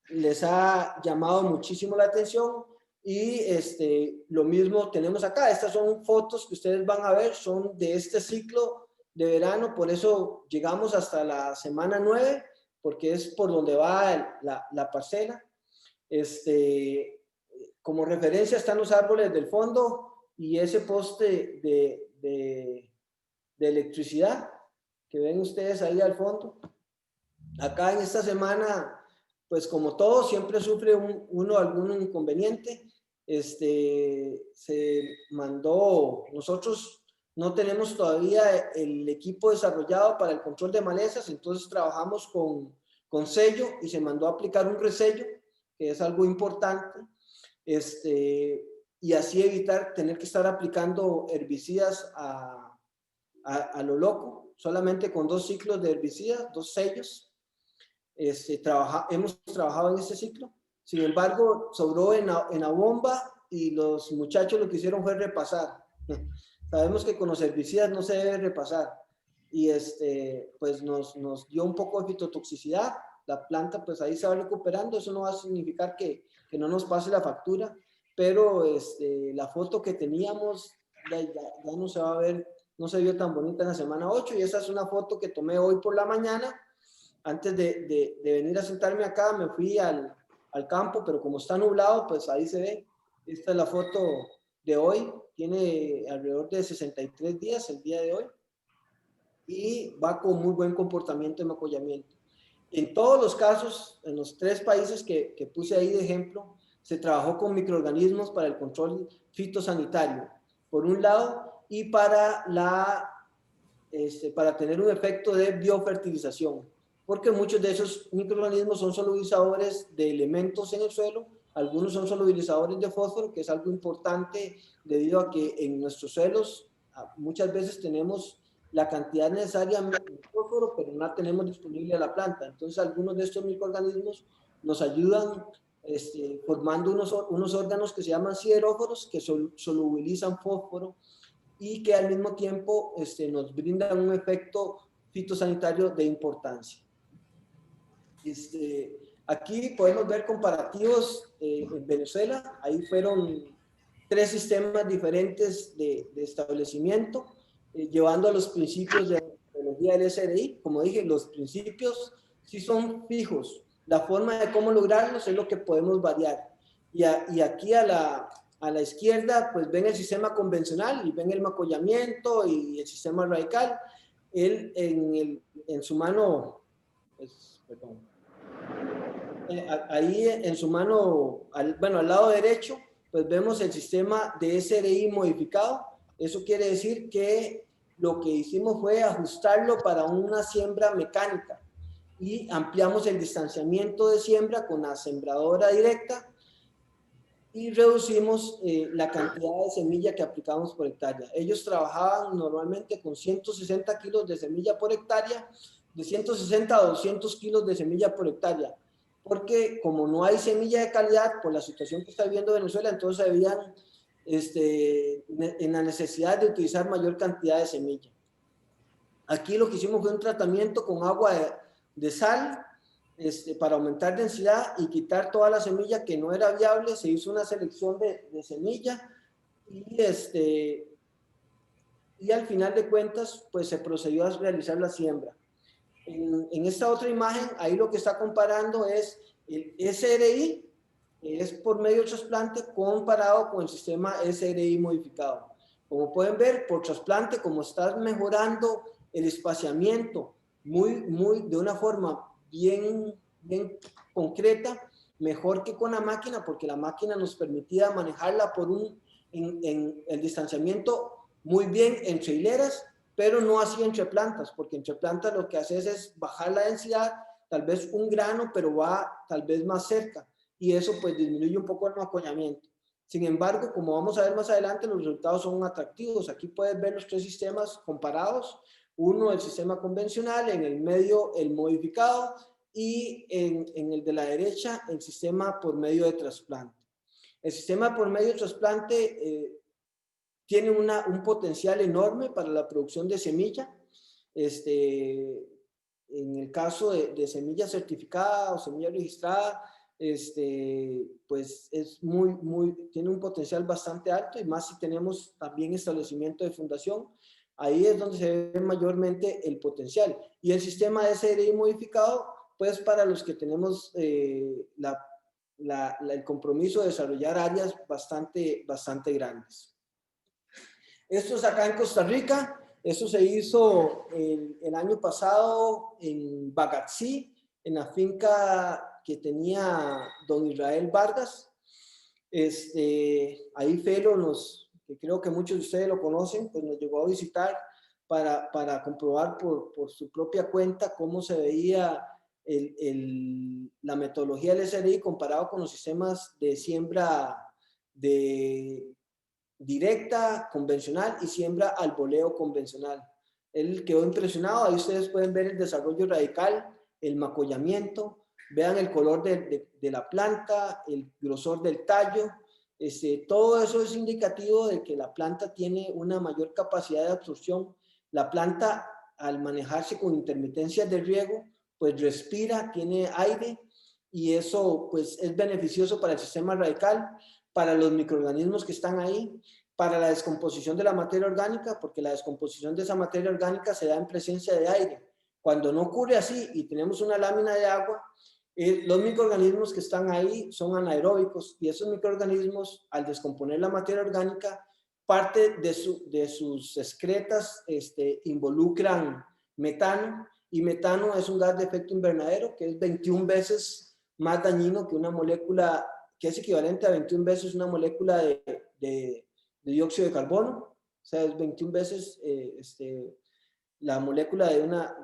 les ha llamado muchísimo la atención. Y lo mismo tenemos acá. Estas son fotos que ustedes van a ver, son de este ciclo de verano, por eso llegamos hasta la semana 9, porque es por donde va la parcela. Como referencia están los árboles del fondo y ese poste de electricidad que ven ustedes ahí al fondo. Acá en esta semana, pues como todo, siempre sufre uno algún inconveniente. Se mandó, nosotros no tenemos todavía el equipo desarrollado para el control de malezas, entonces trabajamos con sello y se mandó a aplicar un resello, que es algo importante, y así evitar tener que estar aplicando herbicidas a lo loco, solamente con 2 ciclos de herbicidas, 2 sellos. Hemos trabajado en este ciclo. Sin embargo, sobró en la bomba y los muchachos lo que hicieron fue repasar. Sabemos que con los herbicidas no se debe repasar. Y pues nos dio un poco de fitotoxicidad. La planta pues ahí se va recuperando. Eso no va a significar que no nos pase la factura, pero la foto que teníamos ya no se va a ver, no se vio tan bonita en la semana 8, y esa es una foto que tomé hoy por la mañana. Antes de venir a sentarme acá, me fui al campo, pero como está nublado, pues ahí se ve. Esta es la foto de hoy. Tiene alrededor de 63 días el día de hoy. Y va con muy buen comportamiento de macollamiento. En todos los casos, en los 3 países que puse ahí de ejemplo, se trabajó con microorganismos para el control fitosanitario, por un lado, y para tener un efecto de biofertilización, porque muchos de esos microorganismos son solubilizadores de elementos en el suelo, algunos son solubilizadores de fósforo, que es algo importante debido a que en nuestros suelos muchas veces tenemos la cantidad necesaria de fósforo, pero no la tenemos disponible a la planta. Entonces algunos de estos microorganismos nos ayudan formando unos órganos que se llaman sideróforos, que solubilizan fósforo y que al mismo tiempo nos brindan un efecto fitosanitario de importancia. Aquí podemos ver comparativos en Venezuela. Ahí fueron 3 sistemas diferentes de establecimiento, llevando a los principios de la metodología del SRI. Como dije, los principios sí son fijos. La forma de cómo lograrlos es lo que podemos variar. Y aquí a la izquierda, pues ven el sistema convencional y ven el macollamiento y el sistema radical. Él en su mano, pues, perdón, ahí en su mano, al lado derecho, pues vemos el sistema de SRI modificado. Eso quiere decir que lo que hicimos fue ajustarlo para una siembra mecánica y ampliamos el distanciamiento de siembra con la sembradora directa y reducimos la cantidad de semilla que aplicamos por hectárea. Ellos trabajaban normalmente con 160 kilos de semilla por hectárea, de 160 a 200 kilos de semilla por hectárea, porque como no hay semilla de calidad por la situación que está viviendo Venezuela, entonces se veían en la necesidad de utilizar mayor cantidad de semilla. Aquí lo que hicimos fue un tratamiento con agua de sal, para aumentar densidad y quitar toda la semilla que no era viable. Se hizo una selección de semilla y al final de cuentas pues se procedió a realizar la siembra. En esta otra imagen, ahí lo que está comparando es el SRI, es por medio de trasplante, comparado con el sistema SRI modificado. Como pueden ver, por trasplante, como estás mejorando el espaciamiento de una forma bien concreta, mejor que con la máquina, porque la máquina nos permitía manejarla en el distanciamiento muy bien entre hileras, pero no así entre plantas, porque entre plantas lo que haces es bajar la densidad, tal vez un grano, pero va tal vez más cerca, y eso pues disminuye un poco el macollamiento. Sin embargo, como vamos a ver más adelante, los resultados son atractivos. Aquí puedes ver los 3 sistemas comparados. Uno, el sistema convencional, en el medio el modificado y en el de la derecha el sistema por medio de trasplante. El sistema por medio de trasplante tiene un potencial enorme para la producción de semilla. En el caso de semilla certificada o semilla registrada, pues es tiene un potencial bastante alto, y más si tenemos también establecimiento de fundación. ahí es donde se ve mayormente el potencial. Y el sistema de SRI modificado, pues para los que tenemos el compromiso de desarrollar áreas bastante grandes. Esto es acá en Costa Rica. Esto se hizo el año pasado en Bagatzí, en la finca que tenía don Israel Vargas. Ahí Felo, que creo que muchos de ustedes lo conocen, pues nos llegó a visitar para comprobar por su propia cuenta cómo se veía la metodología del SRI comparado con los sistemas de siembra directa, convencional, y siembra al boleo convencional. Él quedó impresionado. Ahí ustedes pueden ver el desarrollo radical, el macollamiento, vean el color de la planta, el grosor del tallo. Todo eso es indicativo de que la planta tiene una mayor capacidad de absorción. La planta, al manejarse con intermitencias de riego, pues respira, tiene aire, y eso pues es beneficioso para el sistema radical, para los microorganismos que están ahí, para la descomposición de la materia orgánica, porque la descomposición de esa materia orgánica se da en presencia de aire. Cuando no ocurre así y tenemos una lámina de agua, los microorganismos que están ahí son anaeróbicos, y esos microorganismos, al descomponer la materia orgánica, parte de sus excretas involucran metano, y metano es un gas de efecto invernadero que es 21 veces más dañino que una molécula, que es equivalente a 21 veces una molécula de dióxido de carbono. O sea, es 21 veces la molécula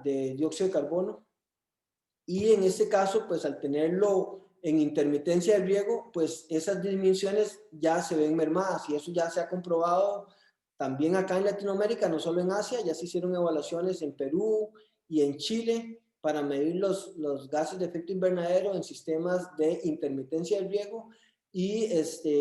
de dióxido de carbono. Y en este caso, pues al tenerlo en intermitencia de riego, pues esas disminuciones ya se ven mermadas, y eso ya se ha comprobado también acá en Latinoamérica, no solo en Asia. Ya se hicieron evaluaciones en Perú y en Chile para medir los gases de efecto invernadero en sistemas de intermitencia de riego, y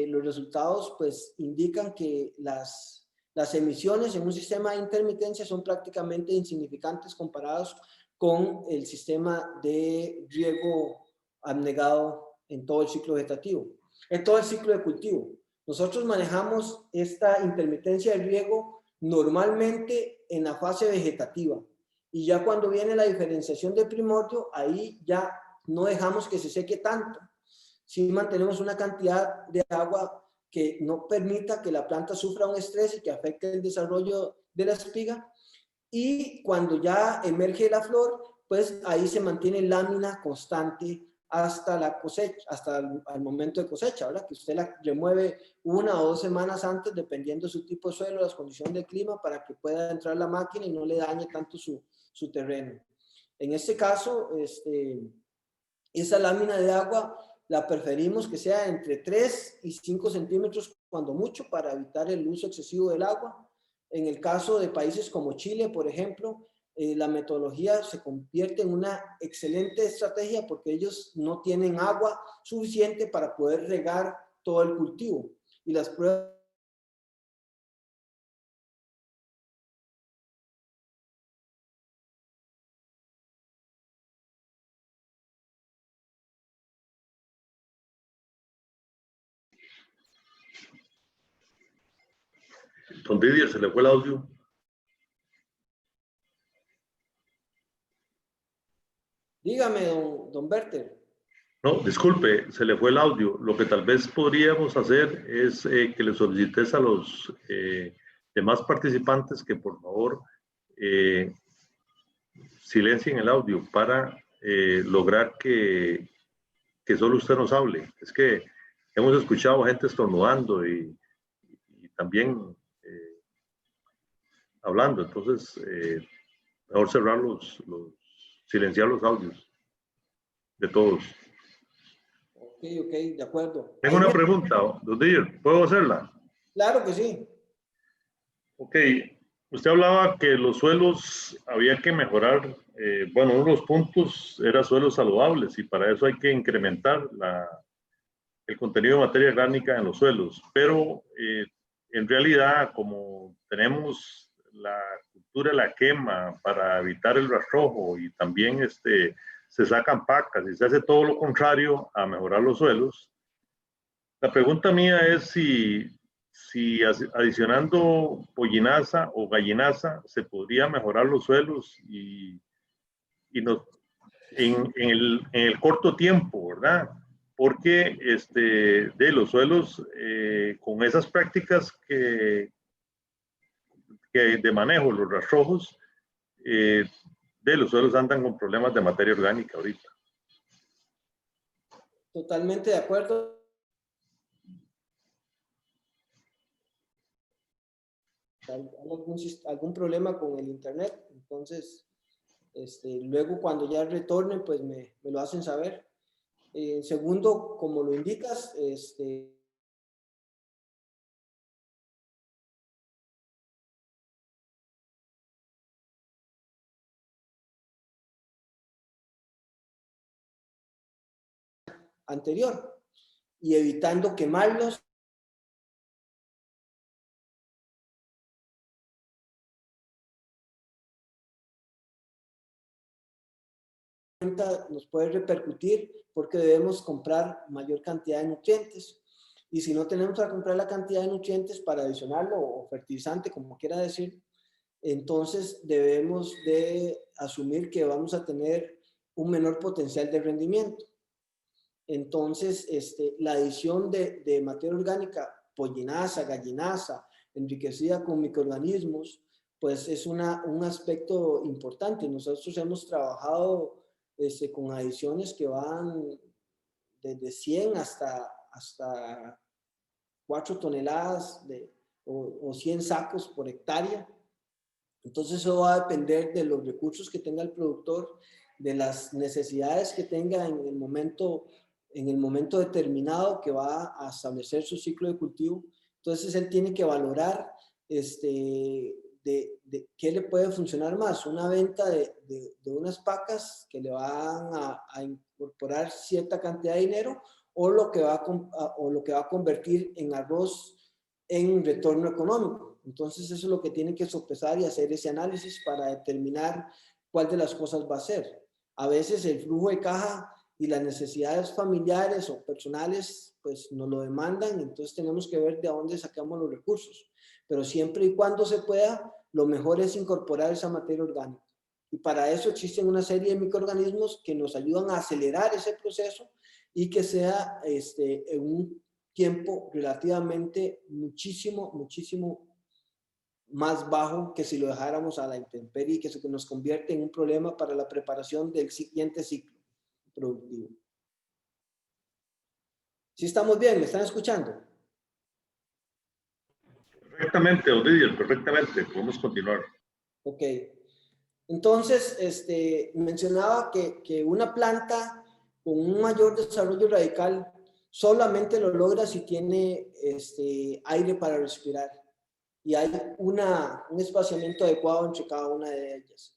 los resultados pues indican que las emisiones en un sistema de intermitencia son prácticamente insignificantes comparados con el sistema de riego abnegado en todo el ciclo vegetativo, en todo el ciclo de cultivo. Nosotros manejamos esta intermitencia de riego normalmente en la fase vegetativa, y ya cuando viene la diferenciación de primordio, ahí ya no dejamos que se seque tanto. Sí mantenemos una cantidad de agua que no permita que la planta sufra un estrés y que afecte el desarrollo de la espiga. Y cuando ya emerge la flor, pues ahí se mantiene lámina constante hasta la cosecha, hasta el momento de cosecha, ¿verdad? Que usted la remueve 1 o 2 semanas antes, dependiendo de su tipo de suelo, las condiciones del clima, para que pueda entrar la máquina y no le dañe tanto su terreno. En este caso, esa lámina de agua la preferimos que sea entre 3 y 5 centímetros cuando mucho, para evitar el uso excesivo del agua. En el caso de países como Chile, por ejemplo, la metodología se convierte en una excelente estrategia, porque ellos no tienen agua suficiente para poder regar todo el cultivo. Y las pruebas Don Didier, se le fue el audio. Dígame, don Berter. No, disculpe, se le fue el audio. Lo que tal vez podríamos hacer es que le solicites a los demás participantes que por favor silencien el audio para lograr que solo usted nos hable. Es que hemos escuchado gente estornudando y también hablando. Entonces, mejor cerrar silenciar los audios de todos. Ok, de acuerdo. Tengo una pregunta, don Didier, ¿puedo hacerla? Claro que sí. Ok, usted hablaba que los suelos había que mejorar, bueno, uno de los puntos era suelos saludables, y para eso hay que incrementar el contenido de materia orgánica en los suelos, pero en realidad, como tenemos la cultura de la quema para evitar el rastrojo, y también se sacan pacas y se hace todo lo contrario a mejorar los suelos, la pregunta mía es si si adicionando pollinaza o gallinaza se podría mejorar los suelos y en el corto tiempo, ¿verdad? Porque de los suelos con esas prácticas que de manejo, los rastrojos, de los suelos andan con problemas de materia orgánica ahorita. Totalmente de acuerdo. ¿Hay algún problema con el internet? Entonces, luego cuando ya retorne, pues me lo hacen saber. Segundo, como lo indicas, anterior y evitando quemarlos. Nos puede repercutir porque debemos comprar mayor cantidad de nutrientes. Y si no tenemos que comprar la cantidad de nutrientes para adicionarlo o fertilizante, como quiera decir, entonces debemos de asumir que vamos a tener un menor potencial de rendimiento. Entonces, la adición de materia orgánica, pollinaza, gallinaza, enriquecida con microorganismos, pues es un aspecto importante. Nosotros hemos trabajado con adiciones que van desde 100 hasta 4 toneladas o 100 sacos por hectárea. Entonces eso va a depender de los recursos que tenga el productor, de las necesidades que tenga en el momento determinado que va a establecer su ciclo de cultivo. Entonces él tiene que valorar de qué le puede funcionar más, una venta de unas pacas que le van a incorporar cierta cantidad de dinero o lo que va a convertir en arroz en retorno económico. Entonces eso es lo que tiene que sopesar y hacer ese análisis para determinar cuál de las cosas va a ser. A veces el flujo de caja y las necesidades familiares o personales pues nos lo demandan, entonces tenemos que ver de dónde sacamos los recursos. Pero siempre y cuando se pueda, lo mejor es incorporar esa materia orgánica. Y para eso existen una serie de microorganismos que nos ayudan a acelerar ese proceso y que sea en un tiempo relativamente muchísimo más bajo que si lo dejáramos a la intemperie y que eso nos convierte en un problema para la preparación del siguiente ciclo productivo. ¿Sí estamos bien? ¿Me están escuchando? Perfectamente, Odidier, perfectamente. Podemos continuar. Ok. Entonces, mencionaba que una planta con un mayor desarrollo radical solamente lo logra si tiene aire para respirar y hay un espaciamiento adecuado entre cada una de ellas.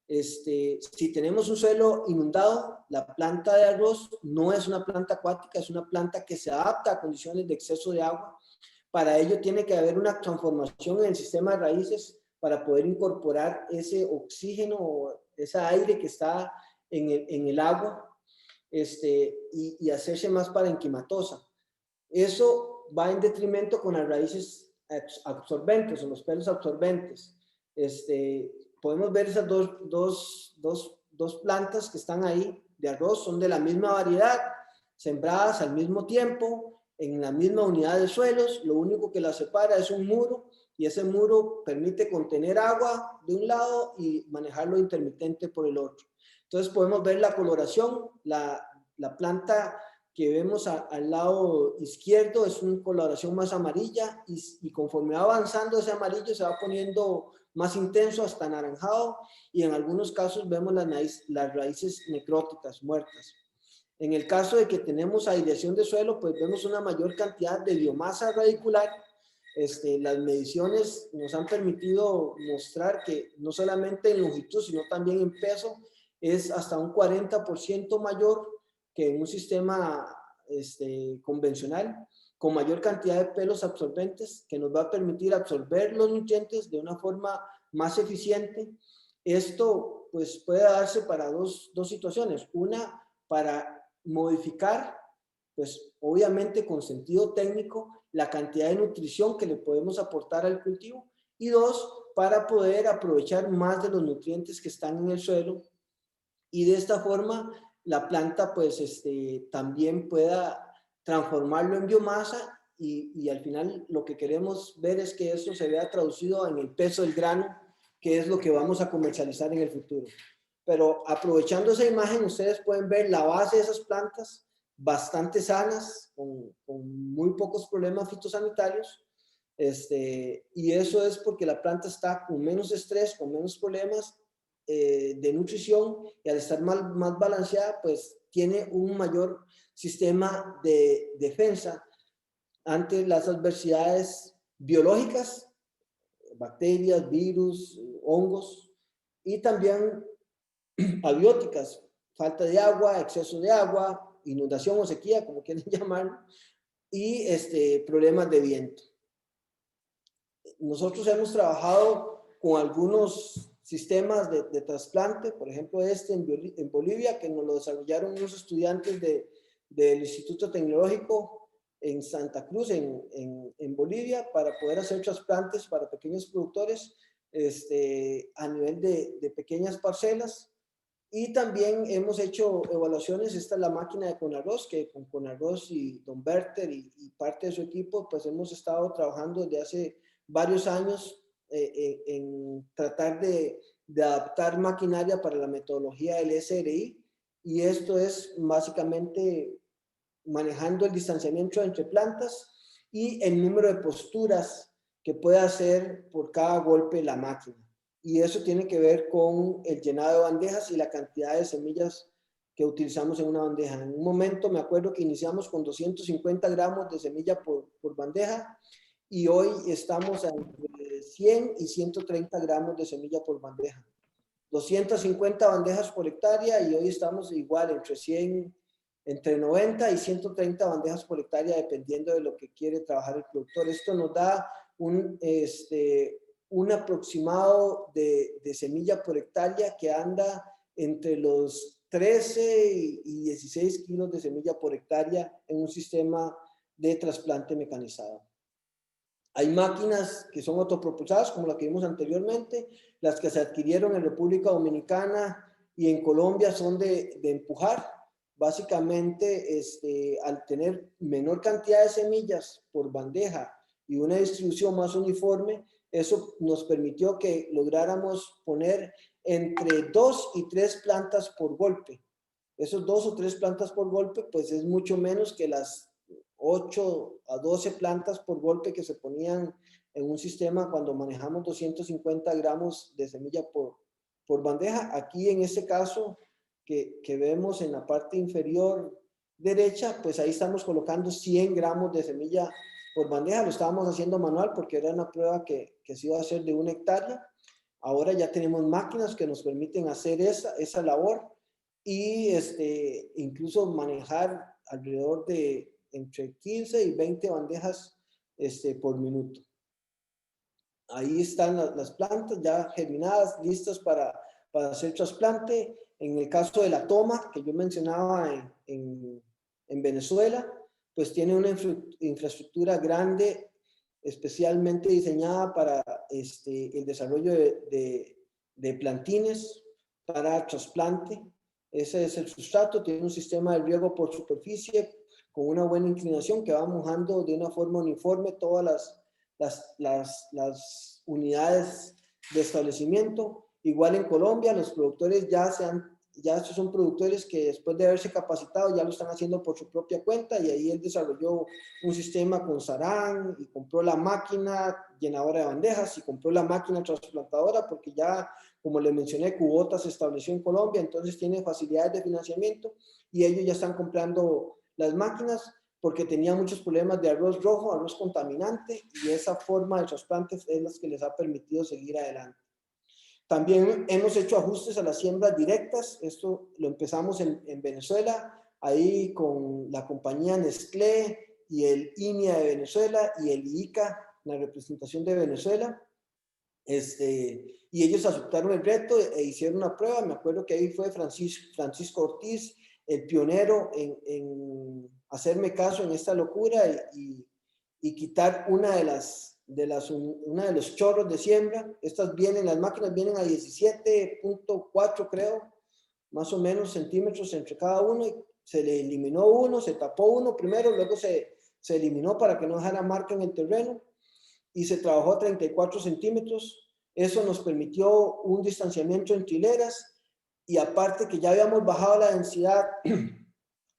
Si tenemos un suelo inundado, la planta de arroz no es una planta acuática, es una planta que se adapta a condiciones de exceso de agua. Para ello tiene que haber una transformación en el sistema de raíces para poder incorporar ese oxígeno o ese aire que está en el agua y hacerse más parenquimatosa. Eso va en detrimento con las raíces absorbentes o los pelos absorbentes. Podemos ver esas dos plantas que están ahí de arroz, son de la misma variedad, sembradas al mismo tiempo, en la misma unidad de suelos, lo único que las separa es un muro y ese muro permite contener agua de un lado y manejarlo intermitente por el otro. Entonces podemos ver la coloración, la planta que vemos al lado izquierdo es una coloración más amarilla y conforme va avanzando ese amarillo se va poniendo más intenso hasta anaranjado y en algunos casos vemos las raíces necróticas, muertas. En el caso de que tenemos aireación de suelo, pues vemos una mayor cantidad de biomasa radicular. Las mediciones nos han permitido mostrar que no solamente en longitud, sino también en peso, es hasta un 40% mayor que en un sistema convencional, con mayor cantidad de pelos absorbentes, que nos va a permitir absorber los nutrientes de una forma más eficiente. Esto pues puede darse para dos situaciones. Una, para modificar pues obviamente con sentido técnico, la cantidad de nutrición que le podemos aportar al cultivo, y 2, para poder aprovechar más de los nutrientes que están en el suelo, y de esta forma la planta pues también pueda transformarlo en biomasa, y al final lo que queremos ver es que eso se vea traducido en el peso del grano, que es lo que vamos a comercializar en el futuro. Pero aprovechando esa imagen, ustedes pueden ver la base de esas plantas bastante sanas, con muy pocos problemas fitosanitarios, y eso es porque la planta está con menos estrés, con menos problemas de nutrición, y al estar más balanceada, pues tiene un mayor sistema de defensa ante las adversidades biológicas, bacterias, virus, hongos, y también abióticas, falta de agua, exceso de agua, inundación o sequía, como quieren llamarlo, y problemas de viento. Nosotros hemos trabajado con algunos sistemas de trasplante, por ejemplo en Bolivia, que nos lo desarrollaron unos estudiantes del Instituto Tecnológico en Santa Cruz, en Bolivia, para poder hacer trasplantes para pequeños productores a nivel de pequeñas parcelas. Y también hemos hecho evaluaciones. Esta es la máquina de Conarroz, que con Conarroz y Don Berter y parte de su equipo, pues hemos estado trabajando desde hace varios años en tratar de adaptar maquinaria para la metodología del SRI, y esto es básicamente manejando el distanciamiento entre plantas y el número de posturas que puede hacer por cada golpe la máquina. Y eso tiene que ver con el llenado de bandejas y la cantidad de semillas que utilizamos en una bandeja. En un momento me acuerdo que iniciamos con 250 gramos de semilla por bandeja, y hoy estamos entre 100 y 130 gramos de semilla por bandeja. 250 bandejas por hectárea, y hoy estamos igual entre 90 y 130 bandejas por hectárea, dependiendo de lo que quiere trabajar el productor. Esto nos da un aproximado de semilla por hectárea que anda entre los 13 y 16 kilos de semilla por hectárea en un sistema de trasplante mecanizado. Hay máquinas que son autopropulsadas, como la que vimos anteriormente. Las que se adquirieron en República Dominicana y en Colombia son de empujar. Básicamente, al tener menor cantidad de semillas por bandeja y una distribución más uniforme, eso nos permitió que lográramos poner entre 2 y 3 plantas por golpe. Esos 2 o 3 plantas por golpe, pues es mucho menos que las 8 a 12 plantas por golpe que se ponían en un sistema cuando manejamos 250 gramos de semilla por bandeja. Aquí en este caso que vemos en la parte inferior derecha, pues ahí estamos colocando 100 gramos de semilla por bandeja. Lo estábamos haciendo manual porque era una prueba que se iba a hacer de 1 hectárea. Ahora ya tenemos máquinas que nos permiten hacer esa labor, y incluso manejar alrededor de entre 15 y 20 bandejas por minuto. Ahí están las plantas ya germinadas, listas para hacer trasplante. En el caso de la toma que yo mencionaba en Venezuela, pues tiene una infraestructura grande, especialmente diseñada para el desarrollo de plantines para trasplante. Ese es el sustrato, tiene un sistema de riego por superficie con una buena inclinación que va mojando de una forma uniforme todas las unidades de establecimiento. Igual en Colombia, los productores ya estos son productores que después de haberse capacitado ya lo están haciendo por su propia cuenta, y ahí él desarrolló un sistema con Sarán, y compró la máquina llenadora de bandejas y compró la máquina trasplantadora, porque ya, como les mencioné, Kubota se estableció en Colombia, entonces tiene facilidades de financiamiento, y ellos ya están comprando las máquinas porque tenían muchos problemas de arroz rojo, arroz contaminante, y esa forma de trasplantes es la que les ha permitido seguir adelante. También hemos hecho ajustes a las siembras directas. Esto lo empezamos en Venezuela, ahí con la compañía Nestlé y el INIA de Venezuela y el IICA, la representación de Venezuela. Y ellos aceptaron el reto e hicieron una prueba. Me acuerdo que ahí fue Francisco Ortiz, el pionero en hacerme caso en esta locura y quitar uno de los chorros de siembra. Las máquinas vienen a 17.4 creo, más o menos centímetros entre cada uno, y se le eliminó uno, se tapó uno primero, luego se eliminó para que no dejara marca en el terreno y se trabajó a 34 centímetros. Eso nos permitió un distanciamiento entre hileras y aparte que ya habíamos bajado la densidad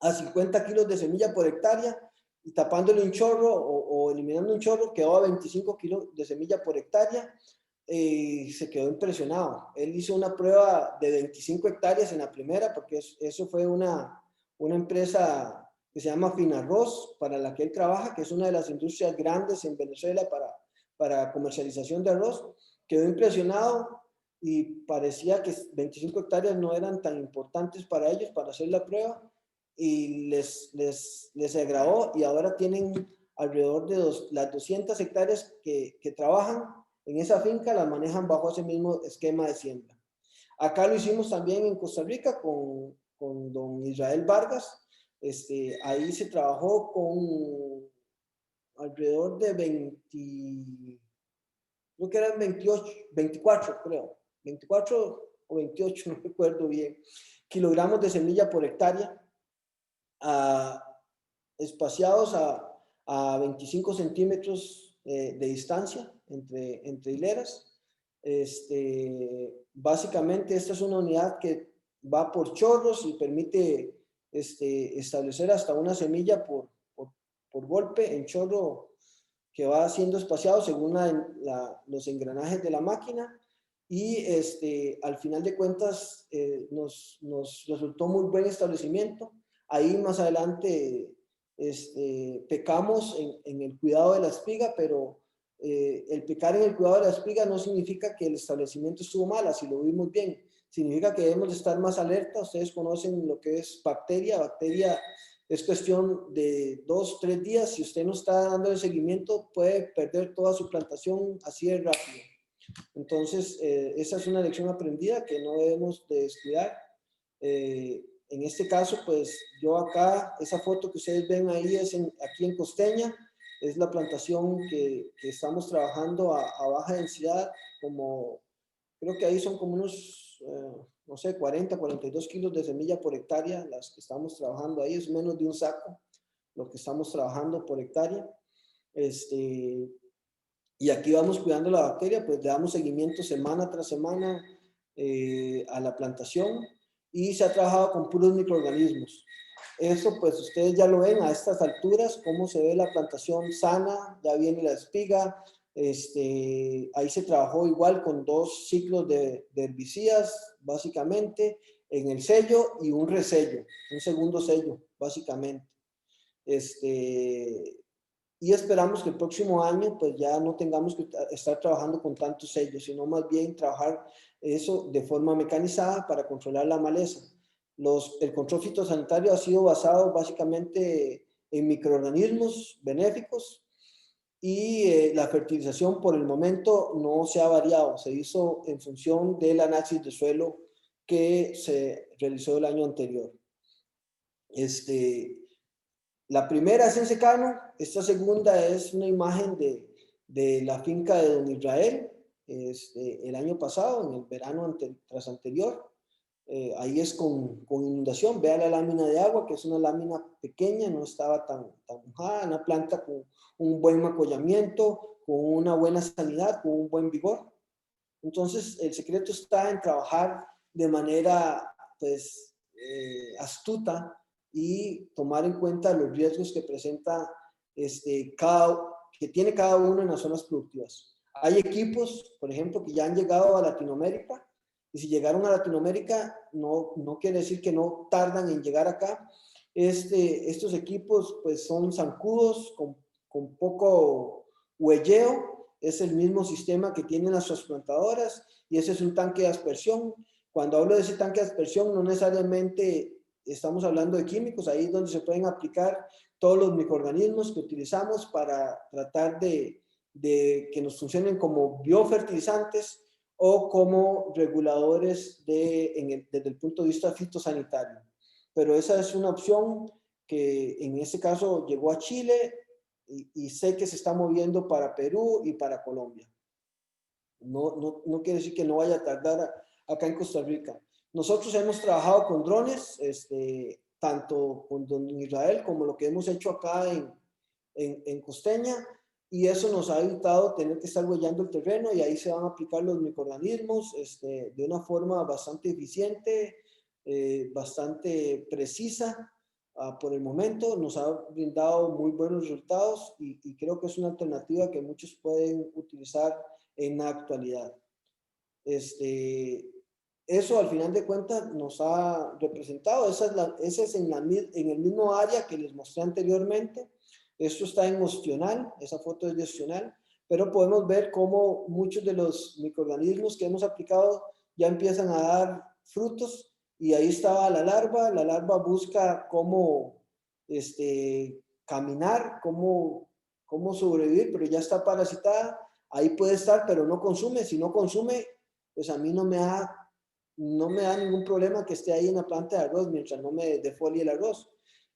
a 50 kilos de semilla por hectárea y tapándole un chorro o eliminando un chorro quedó a 25 kilos de semilla por hectárea. Se quedó impresionado. Él hizo una prueba de 25 hectáreas en la primera, porque eso fue una empresa que se llama Finarroz, para la que él trabaja, que es una de las industrias grandes en Venezuela para comercialización de arroz. Quedó impresionado y parecía que 25 hectáreas no eran tan importantes para ellos para hacer la prueba, y les agradó, y ahora tienen alrededor de las 200 hectáreas que trabajan en esa finca, las manejan bajo ese mismo esquema de siembra. Acá lo hicimos también en Costa Rica con don Israel Vargas. Ahí se trabajó con alrededor de 24 creo, 24 o 28, no recuerdo bien, kilogramos de semilla por hectárea, espaciados a 25 centímetros de distancia entre hileras. Básicamente esta es una unidad que va por chorros y permite establecer hasta una semilla por golpe en chorro, que va siendo espaciado según los engranajes de la máquina, y al final de cuentas nos resultó muy buen establecimiento. Ahí más adelante pecamos en el cuidado de la espiga, pero el pecar en el cuidado de la espiga no significa que el establecimiento estuvo mal, así lo vimos bien. Significa que debemos de estar más alerta. Ustedes conocen lo que es bacteria. Bacteria es cuestión de 2-3 días. Si usted no está dando el seguimiento, puede perder toda su plantación así de rápido. Entonces, esa es una lección aprendida que no debemos de descuidar. En este caso, pues yo acá, esa foto que ustedes ven ahí es aquí en Costeña, es la plantación que estamos trabajando a baja densidad, creo que ahí son como unos, no sé, 42 kilos de semilla por hectárea las que estamos trabajando ahí, es menos de un saco lo que estamos trabajando por hectárea. Y aquí vamos cuidando la bacteria, pues le damos seguimiento semana tras semana a la plantación, y se ha trabajado con puros microorganismos. Eso pues ustedes ya lo ven a estas alturas, cómo se ve la plantación sana, ya viene la espiga. Ahí se trabajó igual con 2 ciclos de herbicidas, básicamente, en el sello y un resello, un segundo sello, básicamente. Y esperamos que el próximo año pues ya no tengamos que estar trabajando con tantos sellos, sino más bien trabajar eso de forma mecanizada para controlar la maleza. El control fitosanitario ha sido basado básicamente en microorganismos benéficos, y la fertilización por el momento no se ha variado, se hizo en función del análisis de suelo que se realizó el año anterior. La primera es en secano, esta segunda es una imagen de la finca de don Israel el año pasado, en el verano tras anterior. Ahí es con inundación. Vea la lámina de agua, que es una lámina pequeña, no estaba tan mojada, una planta con un buen macollamiento, con una buena sanidad, con un buen vigor. Entonces, el secreto está en trabajar de manera pues, astuta y tomar en cuenta los riesgos que presenta que tiene cada uno en las zonas productivas. Hay equipos, por ejemplo, que ya han llegado a Latinoamérica, y si llegaron a Latinoamérica no quiere decir que no tardan en llegar acá. Estos equipos pues son zancudos con poco huelleo. Es el mismo sistema que tienen las trasplantadoras, y ese es un tanque de aspersión. Cuando hablo de ese tanque de aspersión, no necesariamente estamos hablando de químicos. Ahí es donde se pueden aplicar todos los microorganismos que utilizamos para tratar de que nos funcionen como biofertilizantes o como reguladores desde el punto de vista fitosanitario. pero esa es una opción que en este caso llegó a Chile y sé que se está moviendo para Perú y para Colombia. No quiere decir que no vaya a tardar acá en Costa Rica. Nosotros hemos trabajado con drones, tanto con don Israel como lo que hemos hecho acá en Costeña, y eso nos ha evitado tener que estar huellando el terreno, y ahí se van a aplicar los microorganismos de una forma bastante eficiente, bastante precisa. Por el momento nos ha brindado muy buenos resultados y creo que es una alternativa que muchos pueden utilizar en la actualidad. Eso al final de cuentas nos ha representado, esa es en el mismo área que les mostré anteriormente. Esto está en Ostional, esa foto es de Ostional, pero podemos ver cómo muchos de los microorganismos que hemos aplicado ya empiezan a dar frutos, y ahí estaba la larva busca cómo caminar, cómo sobrevivir, pero ya está parasitada, ahí puede estar, pero no consume. Si no consume, pues a mí no me da ningún problema que esté ahí en la planta de arroz mientras no me defolie el arroz.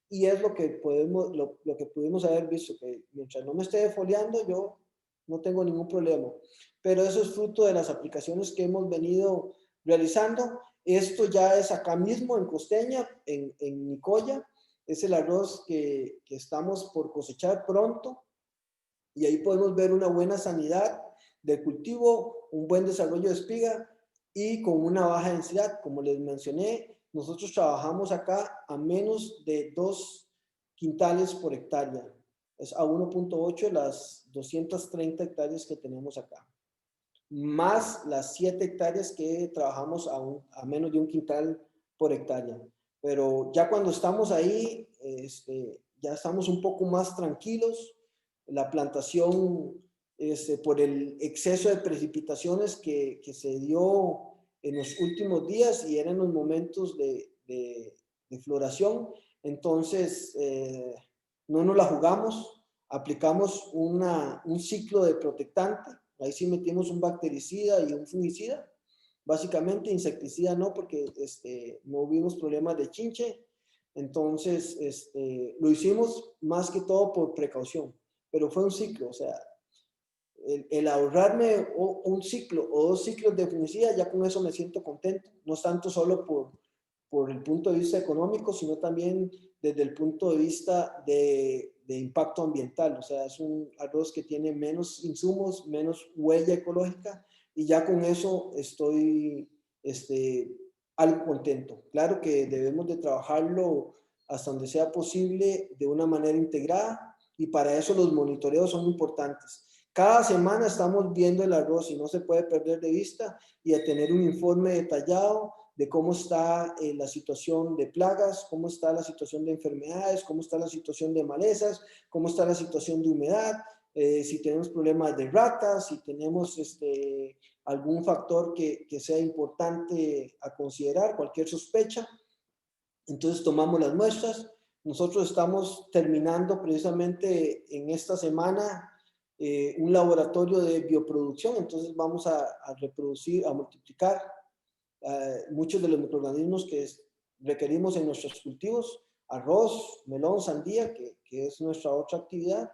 Y es lo que pudimos haber visto, que mientras no me esté defoliando, yo no tengo ningún problema. Pero eso es fruto de las aplicaciones que hemos venido realizando. Esto ya es acá mismo en Costeña, en Nicoya. Es el arroz que estamos por cosechar pronto. Y ahí podemos ver una buena sanidad del cultivo, un buen desarrollo de espiga y con una baja densidad. Como les mencioné, nosotros trabajamos acá a menos de 2 quintales por hectárea. Es a 1.8 las 230 hectáreas que tenemos acá, más las 7 hectáreas que trabajamos a menos de 1 quintal por hectárea. Pero ya cuando estamos ahí, ya estamos un poco más tranquilos. La plantación, por el exceso de precipitaciones que se dio en los últimos días y eran los momentos de floración, entonces no nos la jugamos, aplicamos un ciclo de protectante. Ahí sí metimos un bactericida y un fungicida. Básicamente insecticida no, porque no vimos problemas de chinche. Entonces lo hicimos más que todo por precaución, pero fue un ciclo. O sea, el ahorrarme un ciclo o 2 ciclos de fungicida, ya con eso me siento contento. No es tanto solo por el punto de vista económico, sino también desde el punto de vista de impacto ambiental. O sea, es un arroz que tiene menos insumos, menos huella ecológica, y ya con eso estoy algo contento. Claro que debemos de trabajarlo hasta donde sea posible de una manera integrada, y para eso los monitoreos son importantes. Cada semana estamos viendo el arroz y no se puede perder de vista, y a tener un informe detallado de cómo está la situación de plagas, cómo está la situación de enfermedades, cómo está la situación de malezas, cómo está la situación de humedad, si tenemos problemas de ratas, si tenemos algún factor que sea importante a considerar, cualquier sospecha. Entonces tomamos las muestras. Nosotros estamos terminando precisamente en esta semana un laboratorio de bioproducción, entonces vamos a reproducir, a multiplicar muchos de los microorganismos que requerimos en nuestros cultivos, arroz, melón, sandía, que es nuestra otra actividad,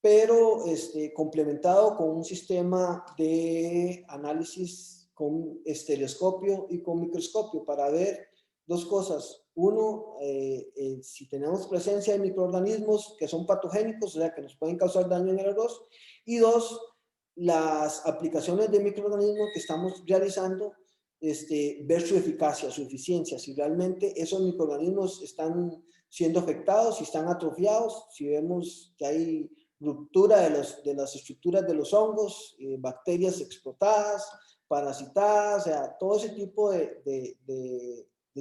pero complementado con un sistema de análisis con estereoscopio y con microscopio para ver 2 cosas. Uno, si tenemos presencia de microorganismos que son patogénicos, o sea, que nos pueden causar daño en el arroz. Y 2, las aplicaciones de microorganismos que estamos realizando, ver su eficacia, su eficiencia, si realmente esos microorganismos están siendo afectados, si están atrofiados, si vemos que hay ruptura de las estructuras de los hongos, bacterias explotadas, parasitadas, o sea, todo ese tipo de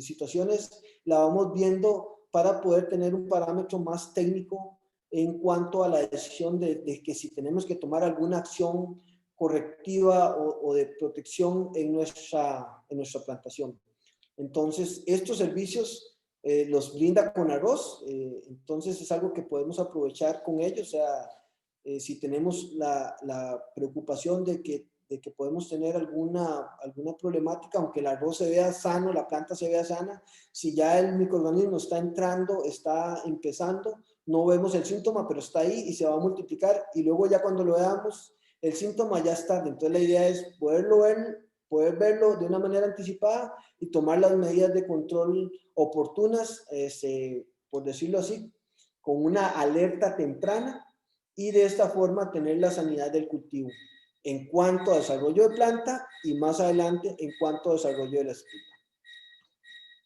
situaciones la vamos viendo para poder tener un parámetro más técnico en cuanto a la decisión de que si tenemos que tomar alguna acción correctiva o de protección en nuestra plantación. Entonces, estos servicios los brinda Conarroz, entonces es algo que podemos aprovechar con ellos. O sea, si tenemos la preocupación de que de que podemos tener alguna problemática, aunque el arroz se vea sano, la planta se vea sana, si ya el microorganismo está entrando, está empezando, no vemos el síntoma, pero está ahí y se va a multiplicar, y luego ya cuando lo veamos, el síntoma ya está. Entonces la idea es poder verlo de una manera anticipada y tomar las medidas de control oportunas, por decirlo así, con una alerta temprana, y de esta forma tener la sanidad del cultivo en cuanto a desarrollo de planta y más adelante en cuanto a desarrollo de la espina.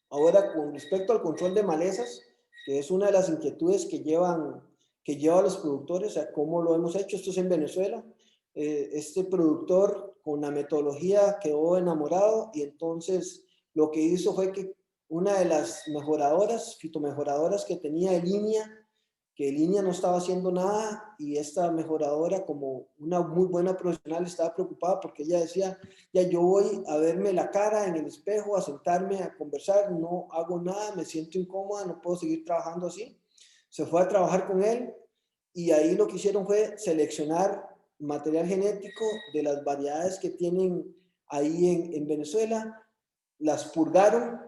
Ahora, con respecto al control de malezas, que es una de las inquietudes que lleva a los productores, o sea, cómo lo hemos hecho. Esto es en Venezuela. Este productor con la metodología quedó enamorado, y entonces lo que hizo fue que una de las fitomejoradoras que tenía en línea, que línea no estaba haciendo nada, y esta mejoradora, como una muy buena profesional, estaba preocupada porque ella decía, ya yo voy a verme la cara en el espejo, a sentarme a conversar, no hago nada, me siento incómoda, no puedo seguir trabajando así. Se fue a trabajar con él, y ahí lo que hicieron fue seleccionar material genético de las variedades que tienen ahí en Venezuela, las purgaron,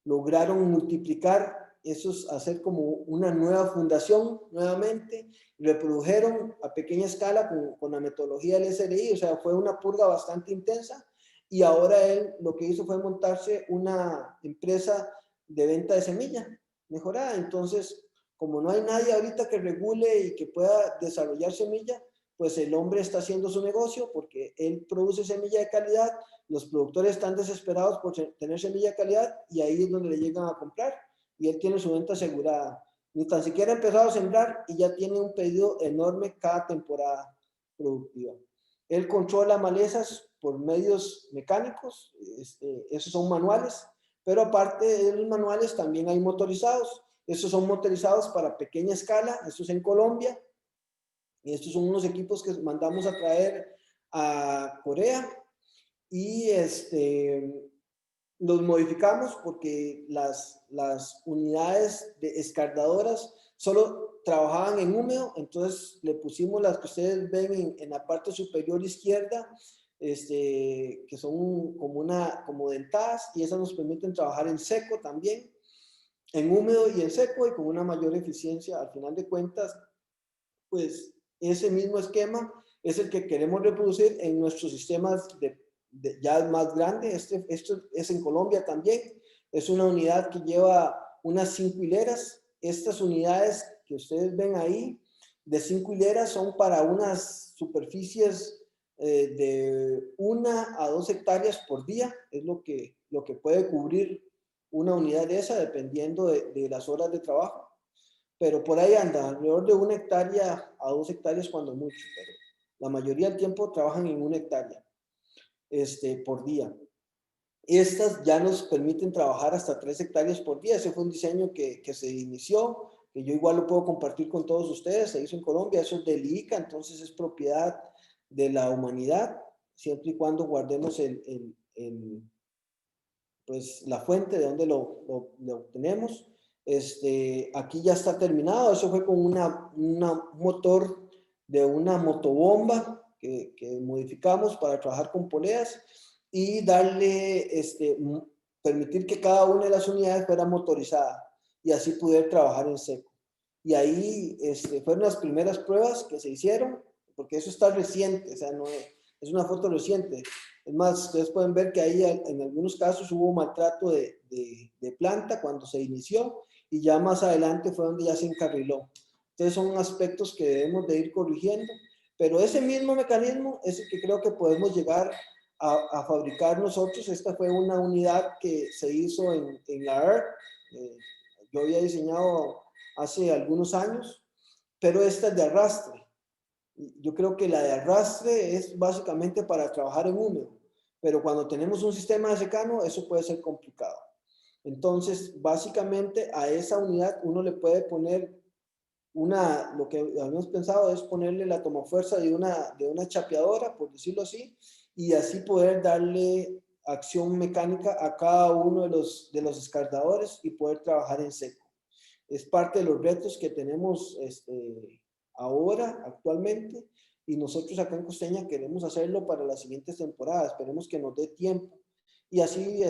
lograron multiplicar esos, hacer como una nueva fundación nuevamente, reprodujeron a pequeña escala con la metodología del SRI, o sea, fue una purga bastante intensa, y ahora él lo que hizo fue montarse una empresa de venta de semilla mejorada. Entonces, como no hay nadie ahorita que regule y que pueda desarrollar semilla, pues el hombre está haciendo su negocio porque él produce semilla de calidad, los productores están desesperados por tener semilla de calidad, y ahí es donde le llegan a comprar, y él tiene su venta asegurada. Ni tan siquiera ha empezado a sembrar y ya tiene un pedido enorme cada temporada productiva. Él controla malezas por medios mecánicos, esos son manuales, pero aparte de los manuales también hay motorizados. Estos son motorizados para pequeña escala, esto es en Colombia, y estos son unos equipos que mandamos a traer a Corea, y los modificamos porque las unidades de escardadoras solo trabajaban en húmedo, entonces le pusimos las que ustedes ven en la parte superior izquierda, que son como dentadas, y esas nos permiten trabajar en seco también, en húmedo y en seco, y con una mayor eficiencia. Al final de cuentas, pues ese mismo esquema es el que queremos reproducir en nuestros sistemas ya más grandes. Esto es en Colombia también. Es una unidad que lleva unas 5 hileras. Estas unidades que ustedes ven ahí de 5 hileras son para unas superficies de 1 a 2 hectáreas por día. Es lo que puede cubrir una unidad de esa, dependiendo de las horas de trabajo. Pero por ahí anda, alrededor de 1 hectárea a 2 hectáreas cuando mucho, pero la mayoría del tiempo trabajan en 1 hectárea por día. Estas ya nos permiten trabajar hasta 3 hectáreas por día. Ese fue un diseño que se inició, que yo igual lo puedo compartir con todos ustedes. Se hizo en Colombia, eso es del ICA, entonces es propiedad de la humanidad, siempre y cuando guardemos pues, la fuente de donde lo obtenemos. Aquí ya está terminado. Eso fue con un motor de una motobomba que modificamos para trabajar con poleas y darle, permitir que cada una de las unidades fuera motorizada y así poder trabajar en seco. Y ahí fueron las primeras pruebas que se hicieron, porque eso está reciente, o sea, no es una foto reciente. Es más, ustedes pueden ver que ahí en algunos casos hubo maltrato de planta cuando se inició, y ya más adelante fue donde ya se encarriló. Entonces son aspectos que debemos de ir corrigiendo, pero ese mismo mecanismo es el que creo que podemos llegar a fabricar nosotros. Esta fue una unidad que se hizo en la EARTH. Yo había diseñado hace algunos años, pero esta es de arrastre. Yo creo que la de arrastre es básicamente para trabajar en húmedo, pero cuando tenemos un sistema de secano, eso puede ser complicado. Entonces, básicamente a esa unidad uno le puede poner lo que habíamos pensado es ponerle la tomafuerza de una chapeadora, por decirlo así, y así poder darle acción mecánica a cada uno de los escardadores y poder trabajar en seco. Es parte de los retos que tenemos ahora, actualmente, y nosotros acá en Costeña queremos hacerlo para las siguientes temporadas. Esperemos que nos dé tiempo y así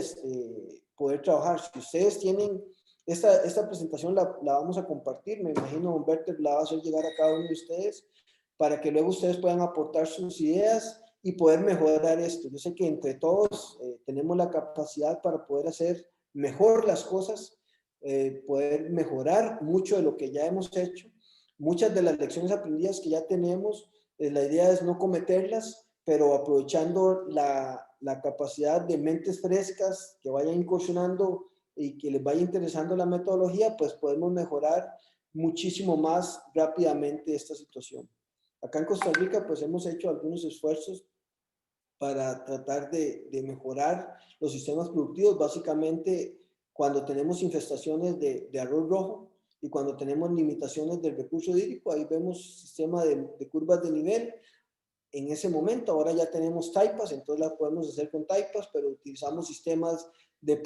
poder trabajar. Si ustedes tienen esta presentación, la vamos a compartir. Me imagino Humberto la va a hacer llegar a cada uno de ustedes para que luego ustedes puedan aportar sus ideas y poder mejorar esto. Yo sé que entre todos tenemos la capacidad para poder hacer mejor las cosas, poder mejorar mucho de lo que ya hemos hecho. Muchas de las lecciones aprendidas que ya tenemos, la idea es no cometerlas, pero aprovechando la capacidad de mentes frescas que vayan incursionando y que les vaya interesando la metodología, pues podemos mejorar muchísimo más rápidamente esta situación. Acá en Costa Rica, pues hemos hecho algunos esfuerzos para tratar de mejorar los sistemas productivos, básicamente cuando tenemos infestaciones de arroz rojo y cuando tenemos limitaciones del recurso hídrico, ahí vemos sistema de curvas de nivel. En ese momento, ahora ya tenemos taipas, entonces las podemos hacer con taipas, pero utilizamos sistemas de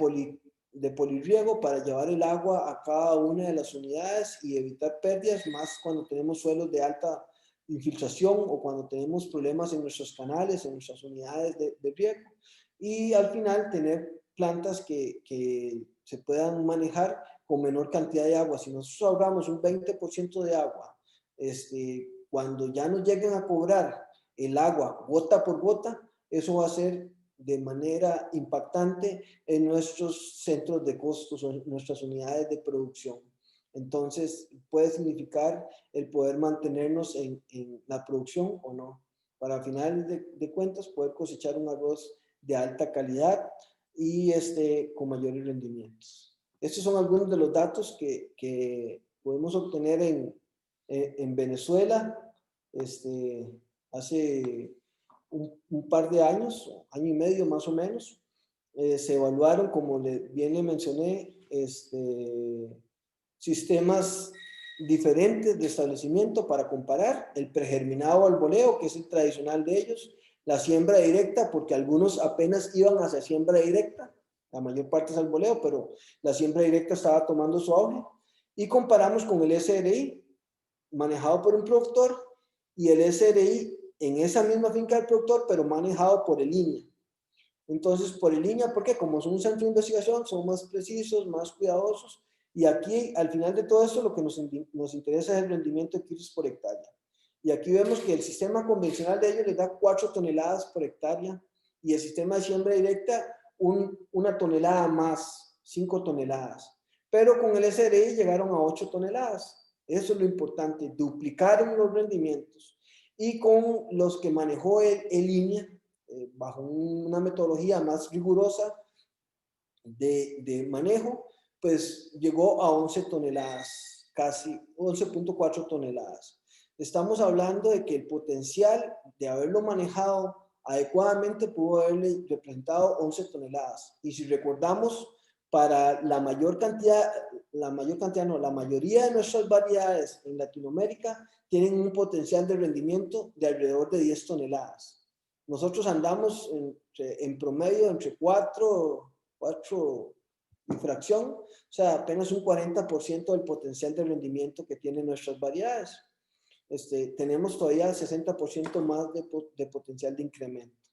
polirriego para llevar el agua a cada una de las unidades y evitar pérdidas, más cuando tenemos suelos de alta infiltración o cuando tenemos problemas en nuestros canales, en nuestras unidades de riego. Y al final tener plantas que se puedan manejar con menor cantidad de agua. Si nosotros ahorramos un 20% de agua, cuando ya nos lleguen a cobrar el agua gota por gota, eso va a ser de manera impactante en nuestros centros de costos o en nuestras unidades de producción. Entonces, puede significar el poder mantenernos en la producción o no, para al final de cuentas poder cosechar un arroz de alta calidad y con mayores rendimientos. Estos son algunos de los datos que podemos obtener en Venezuela hace un par de años, año y medio más o menos. Se evaluaron, como bien le mencioné, sistemas diferentes de establecimiento para comparar: el pregerminado al boleo, que es el tradicional de ellos, la siembra directa, porque algunos apenas iban hacia siembra directa, la mayor parte es al boleo, pero la siembra directa estaba tomando su auge, y comparamos con el SRI manejado por un productor y el SRI en esa misma finca del productor, pero manejado por el INEA. Entonces, por el INEA, porque como son un centro de investigación, son más precisos, más cuidadosos, y aquí, al final de todo esto, lo que nos interesa es el rendimiento de kilos por hectárea. Y aquí vemos que el sistema convencional de ellos les da 4 toneladas por hectárea, y el sistema de siembra directa una tonelada más, 5 toneladas. Pero con el SRI llegaron a 8 toneladas. Eso es lo importante, duplicaron los rendimientos. Y con los que manejó el INEA, bajo una metodología más rigurosa de manejo, pues llegó a 11 toneladas, casi 11.4 toneladas. Estamos hablando de que el potencial de haberlo manejado adecuadamente pudo haberle representado 11 toneladas. Y si recordamos, para la mayoría de nuestras variedades en Latinoamérica tienen un potencial de rendimiento de alrededor de 10 toneladas. Nosotros andamos en promedio entre 4 y fracción, o sea, apenas un 40% del potencial de rendimiento que tienen nuestras variedades. Tenemos todavía el 60% más de potencial de incremento.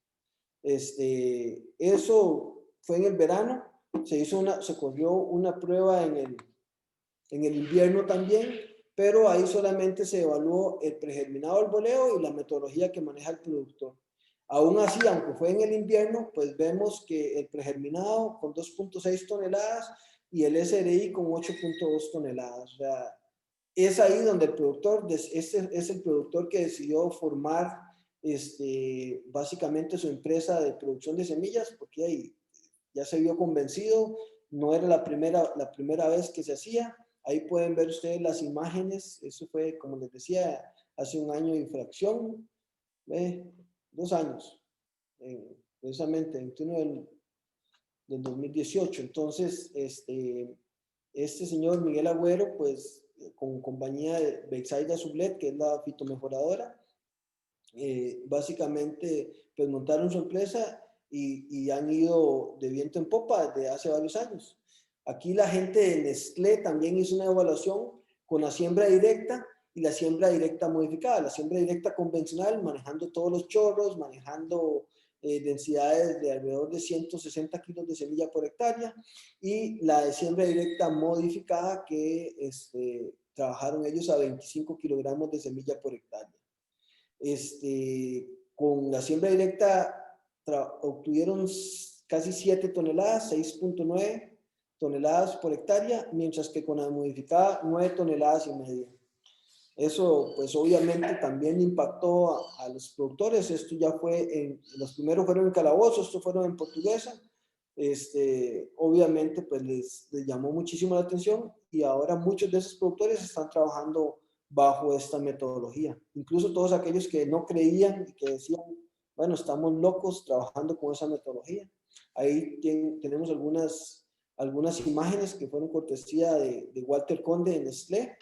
Eso fue en el verano. Se corrió una prueba en el invierno también, pero ahí solamente se evaluó el pregerminado del boleo y la metodología que maneja el productor. Aún así, aunque fue en el invierno, pues vemos que el pregerminado con 2.6 toneladas y el SRI con 8.2 toneladas. O sea, es ahí donde el productor, este es el productor que decidió formar básicamente su empresa de producción de semillas, porque ahí ya se vio convencido, no era la primera vez que se hacía. Ahí pueden ver ustedes las imágenes. Eso fue, como les decía, hace un año y fracción, 2 años, precisamente, 21 del 2018. Entonces, este señor Miguel Agüero, pues, con compañía de Bexaida Sublet, que es la fitomejoradora, básicamente, pues montaron su empresa y han ido de viento en popa desde hace varios años. Aquí la gente de Nestlé también hizo una evaluación con la siembra directa y la siembra directa modificada. La siembra directa convencional, manejando todos los chorros, manejando densidades de alrededor de 160 kilos de semilla por hectárea, y la de siembra directa modificada que trabajaron ellos a 25 kilogramos de semilla por hectárea. Con la siembra directa obtuvieron casi 7 toneladas, 6.9 toneladas por hectárea, mientras que con la modificada 9 toneladas y media. Eso pues obviamente también impactó a los productores. Esto ya fue los primeros fueron en Calabozo, estos fueron en Portuguesa. Obviamente pues les llamó muchísimo la atención, y ahora muchos de esos productores están trabajando bajo esta metodología. Incluso todos aquellos que no creían y que decían, bueno, estamos locos trabajando con esa metodología. Ahí tenemos algunas imágenes que fueron cortesía de Walter Conde en Nestlé,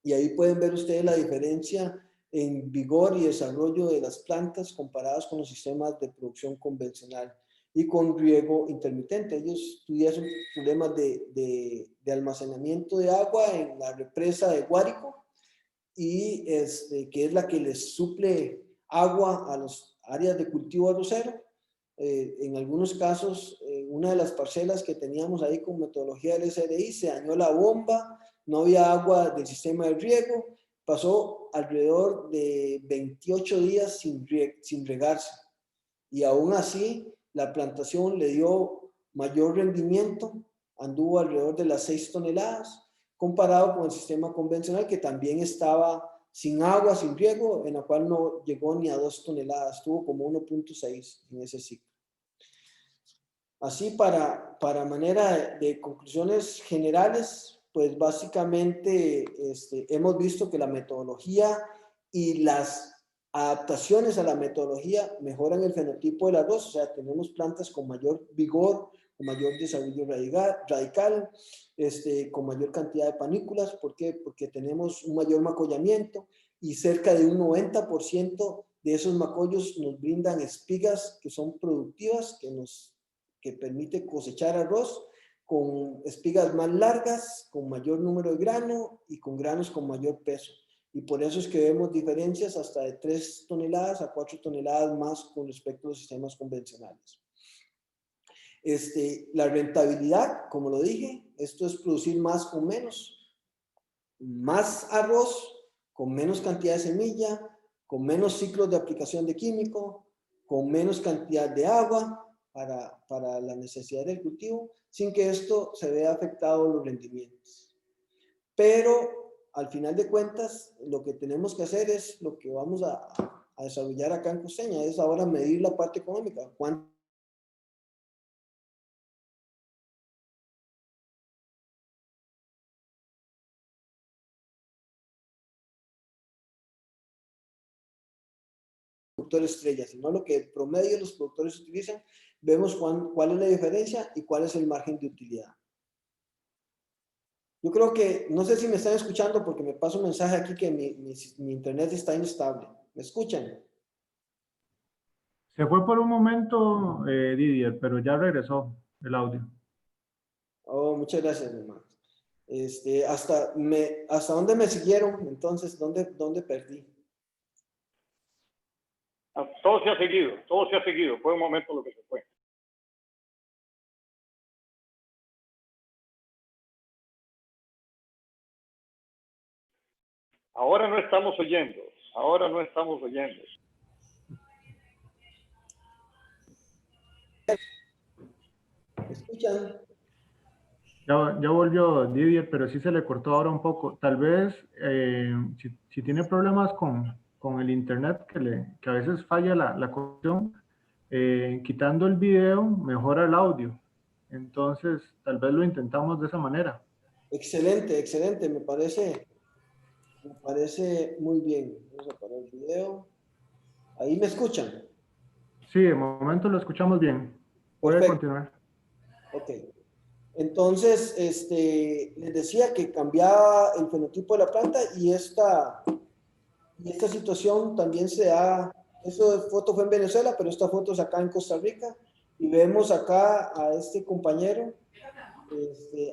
y ahí pueden ver ustedes la diferencia en vigor y desarrollo de las plantas comparadas con los sistemas de producción convencional y con riego intermitente. Ellos tuvieron problemas de almacenamiento de agua en la represa de Guárico, y que es la que les suple agua a las áreas de cultivo arrocero. En algunos casos, una de las parcelas que teníamos ahí con metodología del SRI, se dañó la bomba, no había agua del sistema de riego, pasó alrededor de 28 días sin regarse, y aún así la plantación le dio mayor rendimiento, anduvo alrededor de las 6 toneladas, comparado con el sistema convencional, que también estaba sin agua, sin riego, en la cual no llegó ni a 2 toneladas, tuvo como 1.6 en ese ciclo. Así, para manera de conclusiones generales, pues básicamente hemos visto que la metodología y las adaptaciones a la metodología mejoran el fenotipo del arroz. O sea, tenemos plantas con mayor vigor, con mayor desarrollo radical, con mayor cantidad de panículas. ¿Por qué? Porque tenemos un mayor macollamiento, y cerca de un 90% de esos macollos nos brindan espigas que son productivas, que permite cosechar arroz con espigas más largas, con mayor número de grano y con granos con mayor peso. Y por eso es que vemos diferencias hasta de 3 toneladas a 4 toneladas más con respecto a los sistemas convencionales. La rentabilidad, como lo dije, esto es producir más con menos. Más arroz, con menos cantidad de semilla, con menos ciclos de aplicación de químico, con menos cantidad de agua para la necesidad del cultivo, sin que esto se vea afectado los rendimientos. Pero al final de cuentas, lo que tenemos que hacer es lo que vamos a desarrollar acá en Costeña, es ahora medir la parte económica. ¿Cuánto productor estrella, sino lo que el promedio de los productores utilizan? Vemos cuál es la diferencia y cuál es el margen de utilidad. Yo creo que, no sé si me están escuchando, porque me pasa un mensaje aquí que mi internet está inestable. ¿Me escuchan? Se fue por un momento, Didier, pero ya regresó el audio. Oh, muchas gracias, mi hermano. ¿Hasta dónde me siguieron? Entonces, ¿dónde perdí? Todo se ha seguido. Fue un momento lo que se fue. Ahora no estamos oyendo. ¿Me escuchan? Ya volvió Didier, pero sí se le cortó ahora un poco. Tal vez, si tiene problemas con el internet, que a veces falla la conexión, quitando el video mejora el audio. Entonces, tal vez lo intentamos de esa manera. Excelente, excelente. Me parece muy bien. Vamos a parar el video. ¿Ahí me escuchan? Sí, de momento lo escuchamos bien. Puede Perfecto. continuar. Ok. Entonces, les decía que cambiaba el fenotipo de la planta, y esta situación también se da. Esta foto fue en Venezuela, pero esta foto es acá en Costa Rica, y vemos acá a este compañero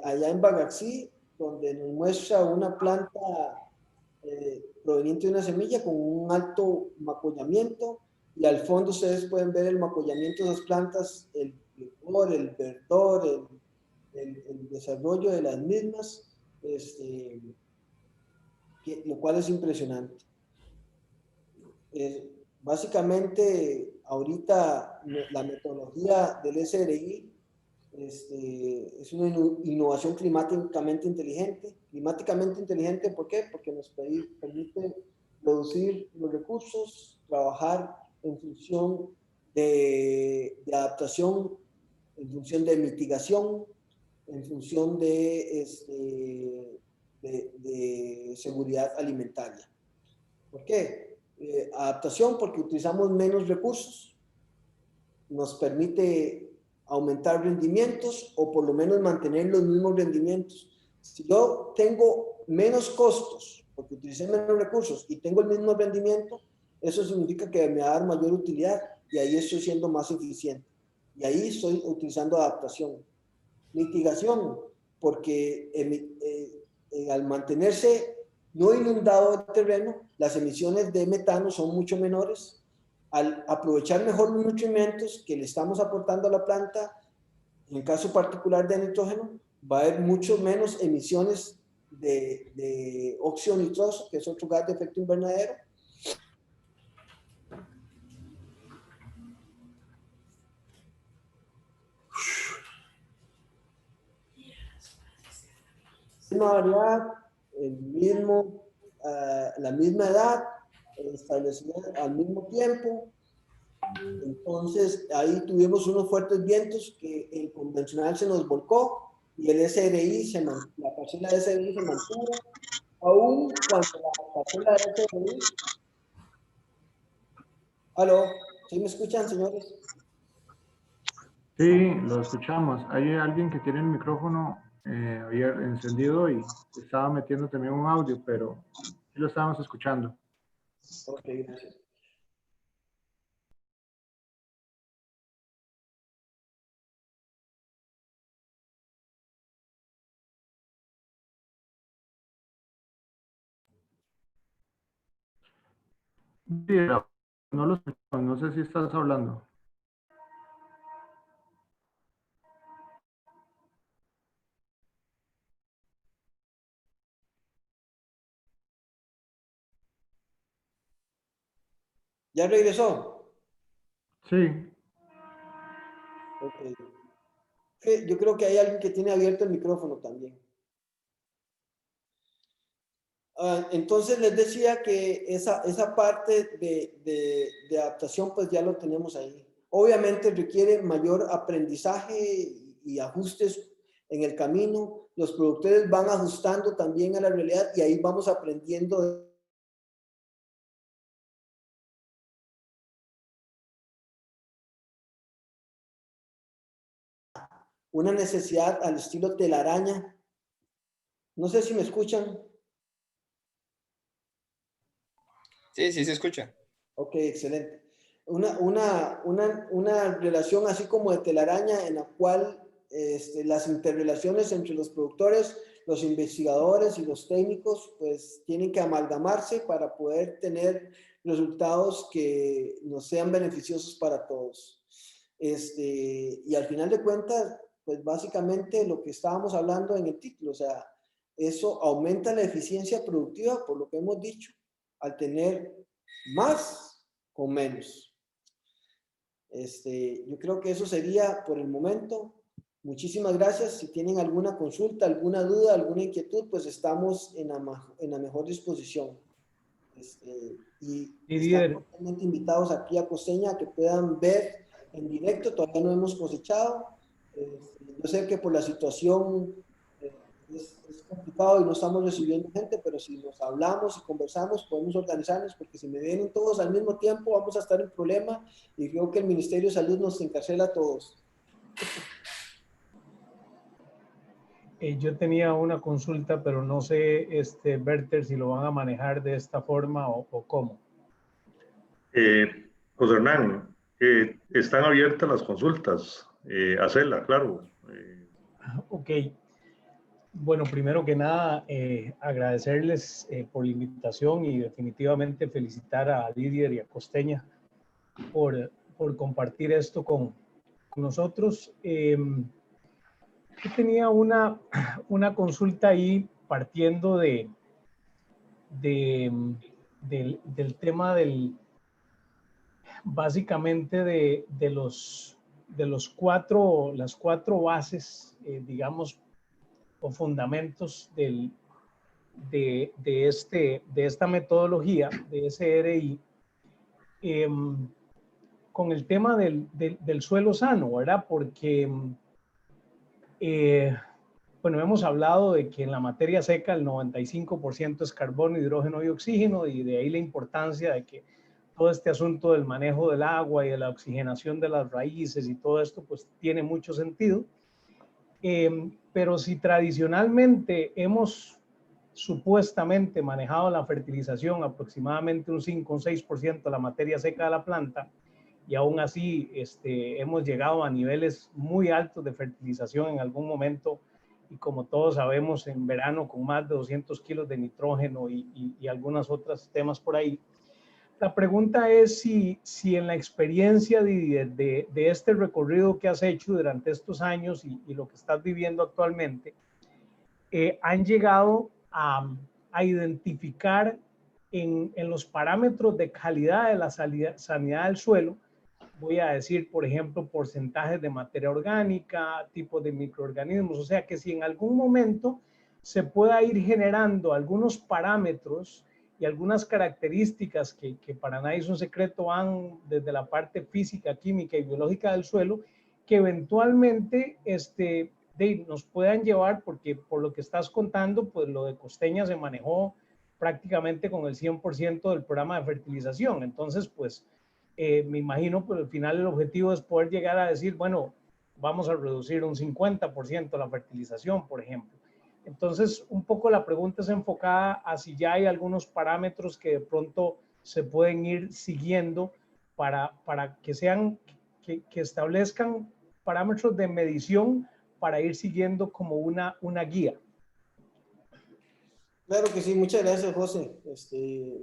allá en Bagaxí, donde nos muestra una planta proveniente de una semilla con un alto macollamiento, y al fondo ustedes pueden ver el macollamiento de las plantas, el flor, el verdor, el desarrollo de las mismas, lo cual es impresionante. Básicamente, ahorita la metodología del SRI es una innovación climáticamente inteligente. Climáticamente inteligente, ¿por qué? Porque nos permite reducir los recursos, trabajar en función de adaptación, en función de mitigación, en función de seguridad alimentaria. ¿Por qué? Adaptación porque utilizamos menos recursos, nos permite aumentar rendimientos o por lo menos mantener los mismos rendimientos. Si yo tengo menos costos porque utilicé menos recursos y tengo el mismo rendimiento, eso significa que me va a dar mayor utilidad y ahí estoy siendo más eficiente. Y ahí estoy utilizando adaptación. Mitigación, porque al mantenerse no inundado el terreno, las emisiones de metano son mucho menores. Al aprovechar mejor los nutrimentos que le estamos aportando a la planta, en el caso particular de nitrógeno, va a haber mucho menos emisiones de óxido nitroso, que es otro gas de efecto invernadero. Misma variedad, la misma edad, establecida al mismo tiempo. Entonces ahí tuvimos unos fuertes vientos que el convencional se nos volcó y el SRI, la parcela de SRI se mantuvo, aún cuando la parcela de SRI... ¿Aló? ¿Sí me escuchan, señores? Sí, lo escuchamos. Hay alguien que tiene el micrófono encendido y estaba metiendo también un audio, pero sí lo estábamos escuchando. Ok, gracias. Sí, no lo escuchamos, no sé si estás hablando. ¿Ya regresó? Sí. Ok. Yo creo que hay alguien que tiene abierto el micrófono también. Entonces les decía que esa parte de adaptación pues ya lo tenemos ahí. Obviamente requiere mayor aprendizaje y ajustes en el camino. Los productores van ajustando también a la realidad y ahí vamos aprendiendo. Una necesidad al estilo telaraña. No sé si me escuchan. Sí, sí se escucha. Ok, excelente. Una relación así como de telaraña en la cual las interrelaciones entre los productores, los investigadores y los técnicos pues tienen que amalgamarse para poder tener resultados que nos sean beneficiosos para todos. Y al final de cuentas, pues básicamente lo que estábamos hablando en el título, o sea, eso aumenta la eficiencia productiva por lo que hemos dicho, al tener más con menos. Yo creo que eso sería por el momento. Muchísimas gracias. Si tienen alguna consulta, alguna duda, alguna inquietud, pues estamos en la mejor disposición. Y están totalmente invitados aquí a Costeña a que puedan ver en directo. Todavía no hemos cosechado. Yo sé que por la situación es complicado y no estamos recibiendo gente, pero si nos hablamos y conversamos, podemos organizarnos, porque si me vienen todos al mismo tiempo, vamos a estar en problema y creo que el Ministerio de Salud nos encarcela a todos. Yo tenía una consulta, pero no sé, Berter, si lo van a manejar de esta forma o cómo. José Hernán, están abiertas las consultas, hacerla, claro. Ok. Bueno, primero que nada, agradecerles por la invitación y definitivamente felicitar a Didier y a Costeña por compartir esto con nosotros. Yo tenía una consulta ahí partiendo del tema básicamente de las cuatro bases, digamos, o fundamentos de esta metodología de SRI, con el tema del suelo sano, ¿verdad? Porque, bueno, hemos hablado de que en la materia seca el 95% es carbono, hidrógeno y oxígeno, y de ahí la importancia de que todo este asunto del manejo del agua y de la oxigenación de las raíces y todo esto, pues tiene mucho sentido. Pero si tradicionalmente hemos supuestamente manejado la fertilización aproximadamente un 5 o un 6% de la materia seca de la planta, y aún así hemos llegado a niveles muy altos de fertilización en algún momento, y como todos sabemos, en verano con más de 200 kilos de nitrógeno y algunos otros temas por ahí. La pregunta es si en la experiencia de este recorrido que has hecho durante estos años y lo que estás viviendo actualmente, han llegado a identificar en los parámetros de calidad de la sanidad del suelo, voy a decir, por ejemplo, porcentajes de materia orgánica, tipos de microorganismos, o sea que si en algún momento se pueda ir generando algunos parámetros y algunas características que para nadie es un secreto, van desde la parte física, química y biológica del suelo, que eventualmente nos puedan llevar, porque por lo que estás contando, pues lo de Costeña se manejó prácticamente con el 100% del programa de fertilización. Entonces, pues me imagino, pues al final el objetivo es poder llegar a decir, bueno, vamos a reducir un 50% la fertilización, por ejemplo. Entonces, un poco la pregunta es enfocada a si ya hay algunos parámetros que de pronto se pueden ir siguiendo para que establezcan parámetros de medición para ir siguiendo como una guía. Claro que sí, muchas gracias, José.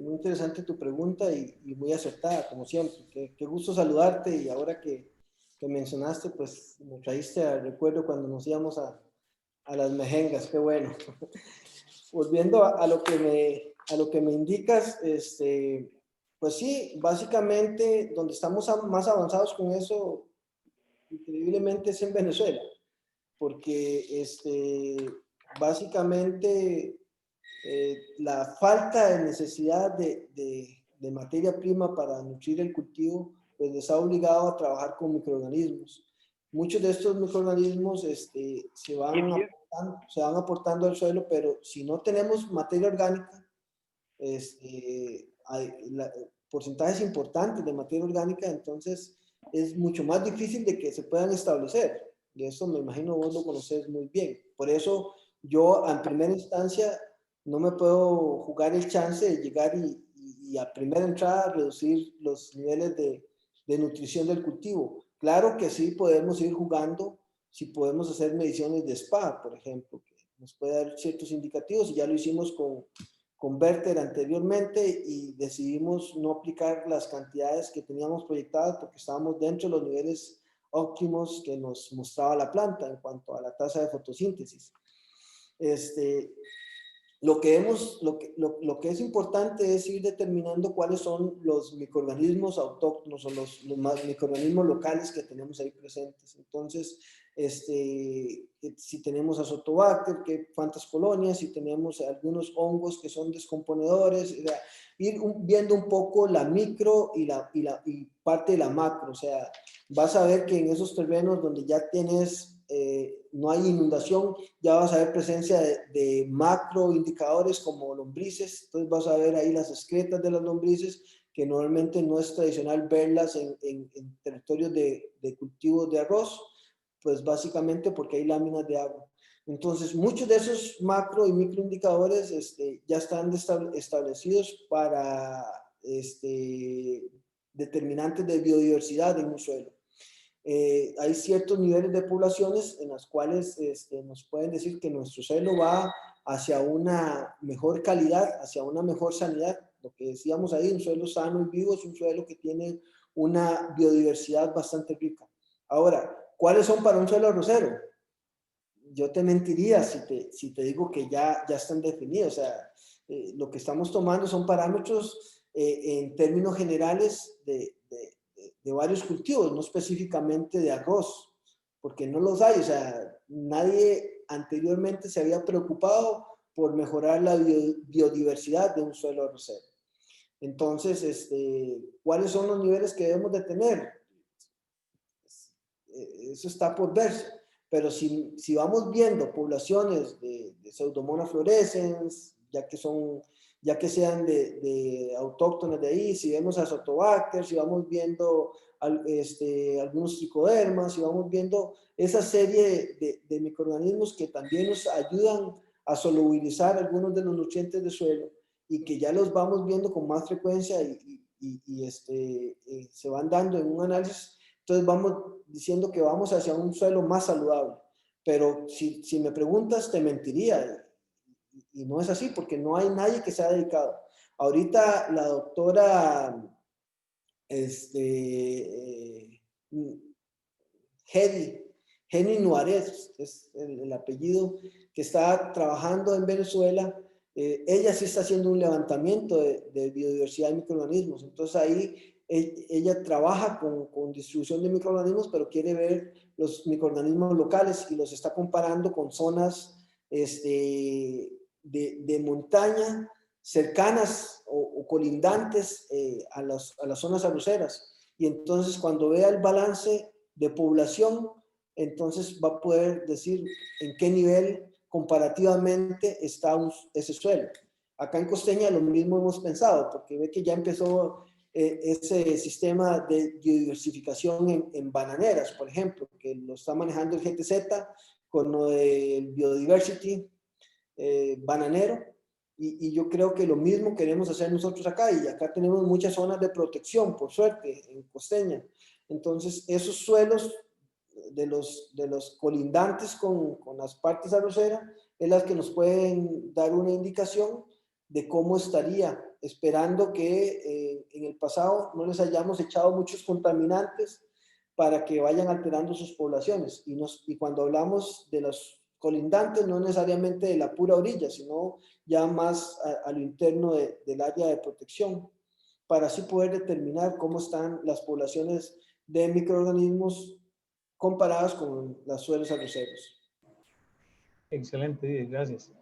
Muy interesante tu pregunta y muy acertada, como siempre. Qué gusto saludarte, y ahora que mencionaste, pues me traíste al recuerdo cuando nos íbamos a las mejengas, qué bueno. Volviendo a lo que me indicas, pues sí, básicamente donde estamos más avanzados con eso, increíblemente, es en Venezuela, porque básicamente la falta de necesidad de materia prima para nutrir el cultivo, pues les ha obligado a trabajar con microorganismos. Muchos de estos microorganismos se van aportando al suelo, pero si no tenemos materia orgánica, hay porcentajes importantes de materia orgánica, entonces es mucho más difícil de que se puedan establecer. Y eso me imagino vos lo conocés muy bien. Por eso yo en primera instancia no me puedo jugar el chance de llegar y a primera entrada reducir los niveles de nutrición del cultivo. Claro que sí podemos ir jugando, si podemos hacer mediciones de SPA, por ejemplo, que nos puede dar ciertos indicativos, y ya lo hicimos con Verter anteriormente, y decidimos no aplicar las cantidades que teníamos proyectadas porque estábamos dentro de los niveles óptimos que nos mostraba la planta en cuanto a la tasa de fotosíntesis. Lo que es importante es ir determinando cuáles son los microorganismos autóctonos o los microorganismos locales que tenemos ahí presentes. Entonces, si tenemos Azotobacter, cuántas colonias, si tenemos algunos hongos que son descomponedores, ir viendo un poco la micro y parte de la macro. O sea, vas a ver que en esos terrenos donde ya tienes no hay inundación, ya vas a ver presencia de macro indicadores como lombrices. Entonces vas a ver ahí las excretas de las lombrices, que normalmente no es tradicional verlas en territorios de cultivos de arroz, pues básicamente porque hay láminas de agua. Entonces muchos de esos macro y micro indicadores ya están establecidos para determinantes de biodiversidad en un suelo. hay ciertos niveles de poblaciones en las cuales nos pueden decir que nuestro suelo va hacia una mejor calidad, hacia una mejor sanidad. Lo que decíamos ahí, un suelo sano y vivo es un suelo que tiene una biodiversidad bastante rica. Ahora, ¿cuáles son para un suelo arrocero? Yo te mentiría si te digo que ya están definidos. O sea, lo que estamos tomando son parámetros en términos generales de varios cultivos, no específicamente de arroz, porque no los hay. O sea, nadie anteriormente se había preocupado por mejorar la biodiversidad de un suelo arrocero. Entonces, ¿cuáles son los niveles que debemos de tener? Eso está por verse. Pero si vamos viendo poblaciones de Pseudomonas fluorescens, ya que sean de autóctonas de ahí, si vemos Azotobacter, si vamos viendo algunos tricodermas, si vamos viendo esa serie de microorganismos que también nos ayudan a solubilizar algunos de los nutrientes del suelo y que ya los vamos viendo con más frecuencia y se van dando en un análisis. Entonces vamos diciendo que vamos hacia un suelo más saludable. Pero si me preguntas, te mentiría. Y no es así, porque no hay nadie que se ha dedicado. Ahorita la doctora Jenny Nuárez, es el apellido, que está trabajando en Venezuela. Ella sí está haciendo un levantamiento de biodiversidad de microorganismos. Entonces ahí ella trabaja con distribución de microorganismos, pero quiere ver los microorganismos locales y los está comparando con zonas de montaña cercanas o colindantes a las zonas arroceras. Y entonces cuando vea el balance de población, entonces va a poder decir en qué nivel comparativamente está ese suelo. Acá en Costeña lo mismo hemos pensado, porque ve que ya empezó ese sistema de biodiversificación en bananeras, por ejemplo, que lo está manejando el GTZ con lo del Biodiversity bananero, y yo creo que lo mismo queremos hacer nosotros acá, y acá tenemos muchas zonas de protección, por suerte, en Costeña. Entonces, esos suelos de los colindantes con las partes arroceras es las que nos pueden dar una indicación de cómo estaría, esperando que en el pasado no les hayamos echado muchos contaminantes para que vayan alterando sus poblaciones. Y cuando hablamos de los colindantes, no necesariamente de la pura orilla, sino ya más a lo interno del área de protección, para así poder determinar cómo están las poblaciones de microorganismos comparadas con los suelos arroceros. Excelente, gracias.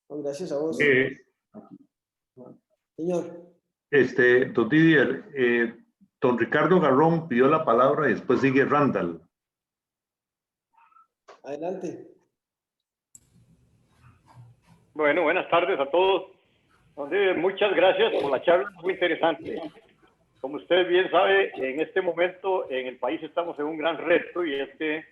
Gracias a vos. Señor. Don Didier, don Ricardo Garrón pidió la palabra y después sigue Randall. Adelante. Bueno, buenas tardes a todos. Entonces, muchas gracias por la charla, muy interesante. Como usted bien sabe, en este momento en el país estamos en un gran reto, y es que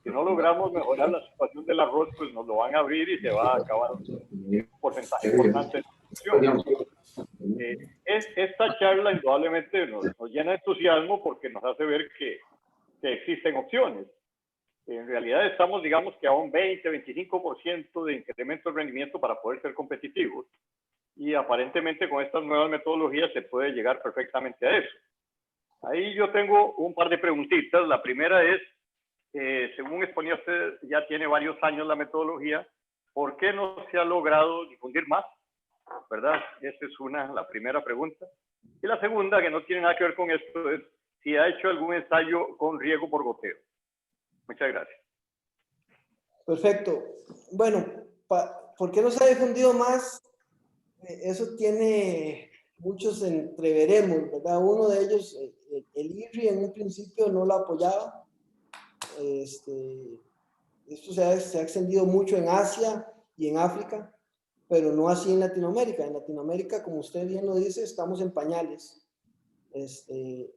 si no logramos mejorar la situación del arroz, pues nos lo van a abrir y se va a acabar un porcentaje importante de la producción. Esta charla indudablemente nos llena de entusiasmo porque nos hace ver que existen opciones. En realidad estamos, digamos, que a un 20-25% de incremento de rendimiento para poder ser competitivos, y aparentemente con estas nuevas metodologías se puede llegar perfectamente a eso. Ahí yo tengo un par de preguntitas. La primera es, según exponía usted, ya tiene varios años la metodología, ¿por qué no se ha logrado difundir más? ¿Verdad? Esa es la primera pregunta. Y la segunda, que no tiene nada que ver con esto, es si ha hecho algún ensayo con riego por goteo. Muchas gracias. Perfecto. Bueno, ¿por qué no se ha difundido más? Eso tiene muchos entreveremos, ¿verdad? Uno de ellos, el IRRI en un principio no lo apoyaba. Esto se ha extendido mucho en Asia y en África, pero no así en Latinoamérica. En Latinoamérica, como usted bien lo dice, estamos en pañales. El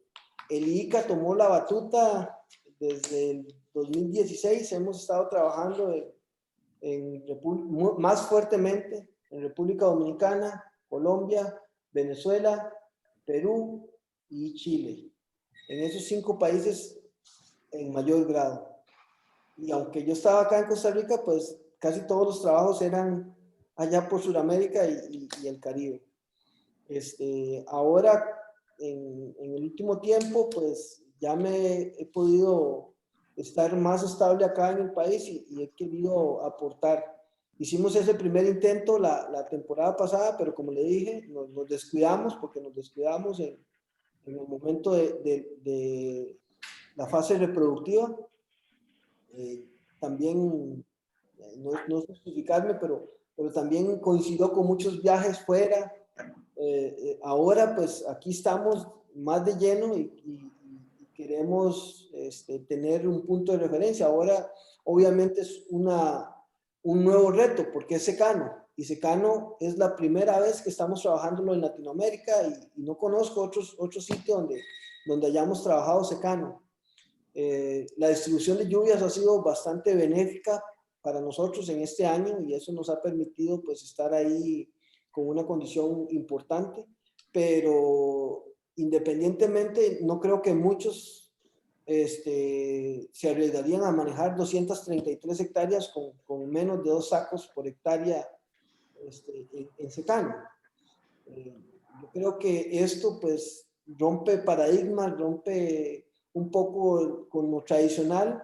IICA tomó la batuta desde el 2016. Hemos estado trabajando más fuertemente en República Dominicana, Colombia, Venezuela, Perú y Chile. en esos 5 países en mayor grado. Y aunque yo estaba acá en Costa Rica, pues casi todos los trabajos eran allá por Sudamérica y el Caribe. Ahora, en el último tiempo, pues ya me he podido estar más estable acá en el país y he querido aportar. Hicimos ese primer intento la temporada pasada, pero como le dije, nos descuidamos porque nos descuidamos en el momento de la fase reproductiva. También, no es justificarme, pero también coincidió con muchos viajes fuera. Ahora pues aquí estamos más de lleno y queremos tener un punto de referencia. Ahora obviamente es un nuevo reto porque es secano y secano es la primera vez que estamos trabajándolo en Latinoamérica y no conozco otro sitio donde hayamos trabajado secano. La distribución de lluvias ha sido bastante benéfica para nosotros en este año y eso nos ha permitido pues estar ahí con una condición importante, pero independientemente no creo que muchos se arriesgarían a manejar 233 hectáreas con menos de 2 sacos por hectárea en secano. Yo creo que esto pues rompe paradigmas, rompe un poco con lo tradicional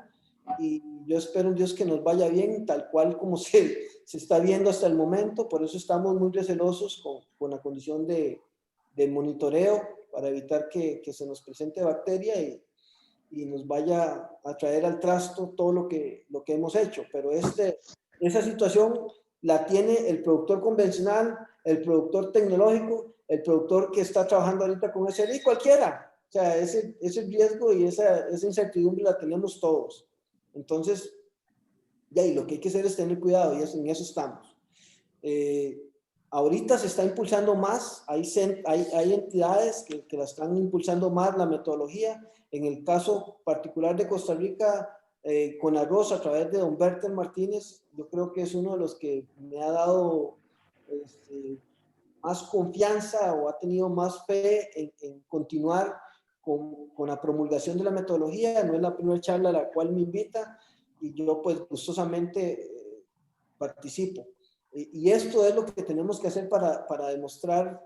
y yo espero en Dios que nos vaya bien tal cual como se está viendo hasta el momento. Por eso estamos muy recelosos con la condición de monitoreo para evitar que se nos presente bacteria y nos vaya a traer al trasto todo lo que hemos hecho. Pero esa situación la tiene el productor convencional, el productor tecnológico, el productor que está trabajando ahorita con SRI, cualquiera. O sea, ese riesgo y esa incertidumbre la tenemos todos. Entonces, ya, y lo que hay que hacer es tener cuidado y en eso estamos. Ahorita se está impulsando más, hay entidades que la están impulsando más la metodología. En el caso particular de Costa Rica, con arroz a través de don Bertel Martínez, yo creo que es uno de los que me ha dado más confianza o ha tenido más fe en continuar con la promulgación de la metodología. No es la primera charla a la cual me invita y yo pues gustosamente participo. Y esto es lo que tenemos que hacer para demostrar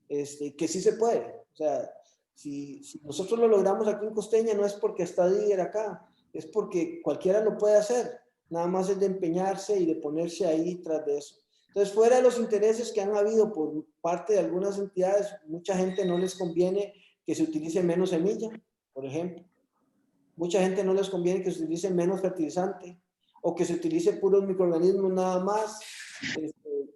que sí se puede. O sea, si nosotros lo logramos aquí en Costeña, no es porque está Didier acá, es porque cualquiera lo puede hacer. Nada más es de empeñarse y de ponerse ahí tras de eso. Entonces, fuera de los intereses que han habido por parte de algunas entidades, mucha gente no les conviene que se utilice menos semilla, por ejemplo. Mucha gente no les conviene que se utilice menos fertilizante o que se utilice puros microorganismos nada más.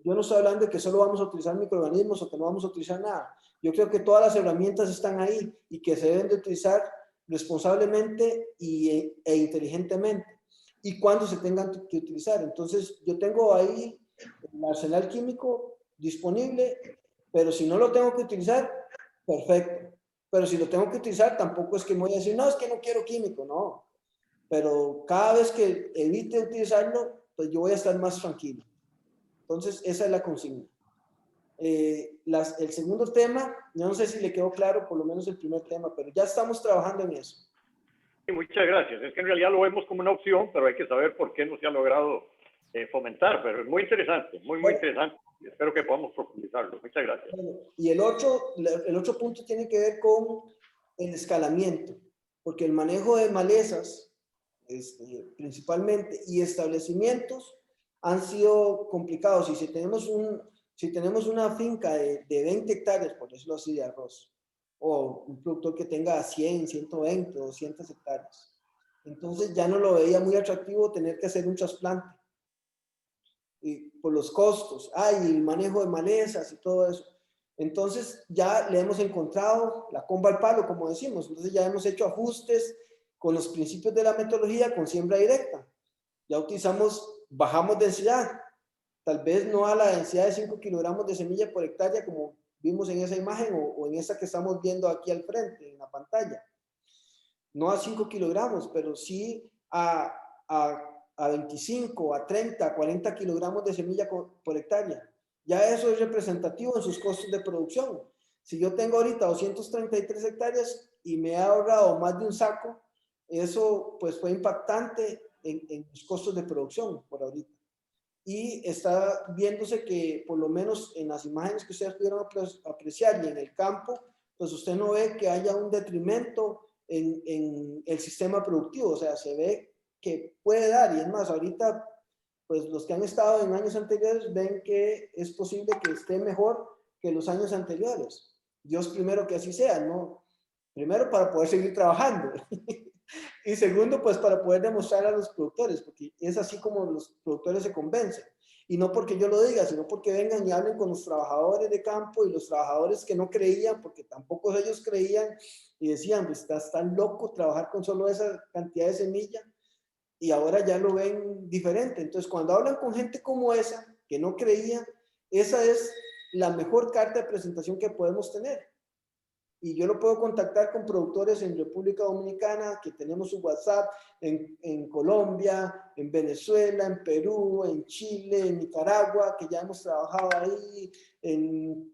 Yo no estoy hablando de que solo vamos a utilizar microorganismos o que no vamos a utilizar nada. Yo creo que todas las herramientas están ahí y que se deben de utilizar responsablemente e inteligentemente y cuando se tengan que utilizar. Entonces, yo tengo ahí el arsenal químico disponible, pero si no lo tengo que utilizar, perfecto. Pero si lo tengo que utilizar, tampoco es que me voy a decir, no, es que no quiero químico, no. Pero cada vez que evite utilizarlo, pues yo voy a estar más tranquilo. Entonces, esa es la consigna. El segundo tema, yo no sé si le quedó claro, por lo menos el primer tema, pero ya estamos trabajando en eso. Sí, muchas gracias. Es que en realidad lo vemos como una opción, pero hay que saber por qué no se ha logrado fomentar. Pero es muy interesante, muy interesante. Espero que podamos profundizarlo. Muchas gracias. Bueno, y el otro punto tiene que ver con el escalamiento, porque el manejo de malezas, principalmente, y establecimientos han sido complicados. Y si tenemos una finca de 20 hectáreas, por decirlo así, de arroz, o un productor que tenga 100, 120, 200 hectáreas, entonces ya no lo veía muy atractivo tener que hacer un trasplante. Y por los costos, y el manejo de malezas y todo eso. Entonces ya le hemos encontrado la comba al palo, como decimos. Entonces ya hemos hecho ajustes con los principios de la metodología con siembra directa. Ya bajamos densidad, tal vez no a la densidad de 5 kilogramos de semilla por hectárea como vimos en esa imagen o en esa que estamos viendo aquí al frente en la pantalla. No a 5 kilogramos, pero sí a 25, a 30, a 40 kilogramos de semilla por hectárea. Ya eso es representativo en sus costos de producción. Si yo tengo ahorita 233 hectáreas, y me he ahorrado más de un saco, eso pues fue impactante en los costos de producción por ahorita. Y está viéndose que por lo menos en las imágenes que ustedes pudieron apreciar y en el campo, pues usted no ve que haya un detrimento en el sistema productivo, o sea, se ve que puede dar, y es más, ahorita pues los que han estado en años anteriores ven que es posible que esté mejor que los años anteriores. Dios primero que así sea, ¿no? Primero para poder seguir trabajando y segundo pues para poder demostrar a los productores, porque es así como los productores se convencen. Y no porque yo lo diga, sino porque vengan y hablen con los trabajadores de campo y los trabajadores que no creían, porque tampoco ellos creían y decían, pues estás tan loco trabajar con solo esa cantidad de semilla, y ahora ya lo ven diferente. Entonces, cuando hablan con gente como esa, que no creía, esa es la mejor carta de presentación que podemos tener. Y yo lo puedo contactar con productores en República Dominicana, que tenemos su WhatsApp, en Colombia, en Venezuela, en Perú, en Chile, en Nicaragua, que ya hemos trabajado ahí, en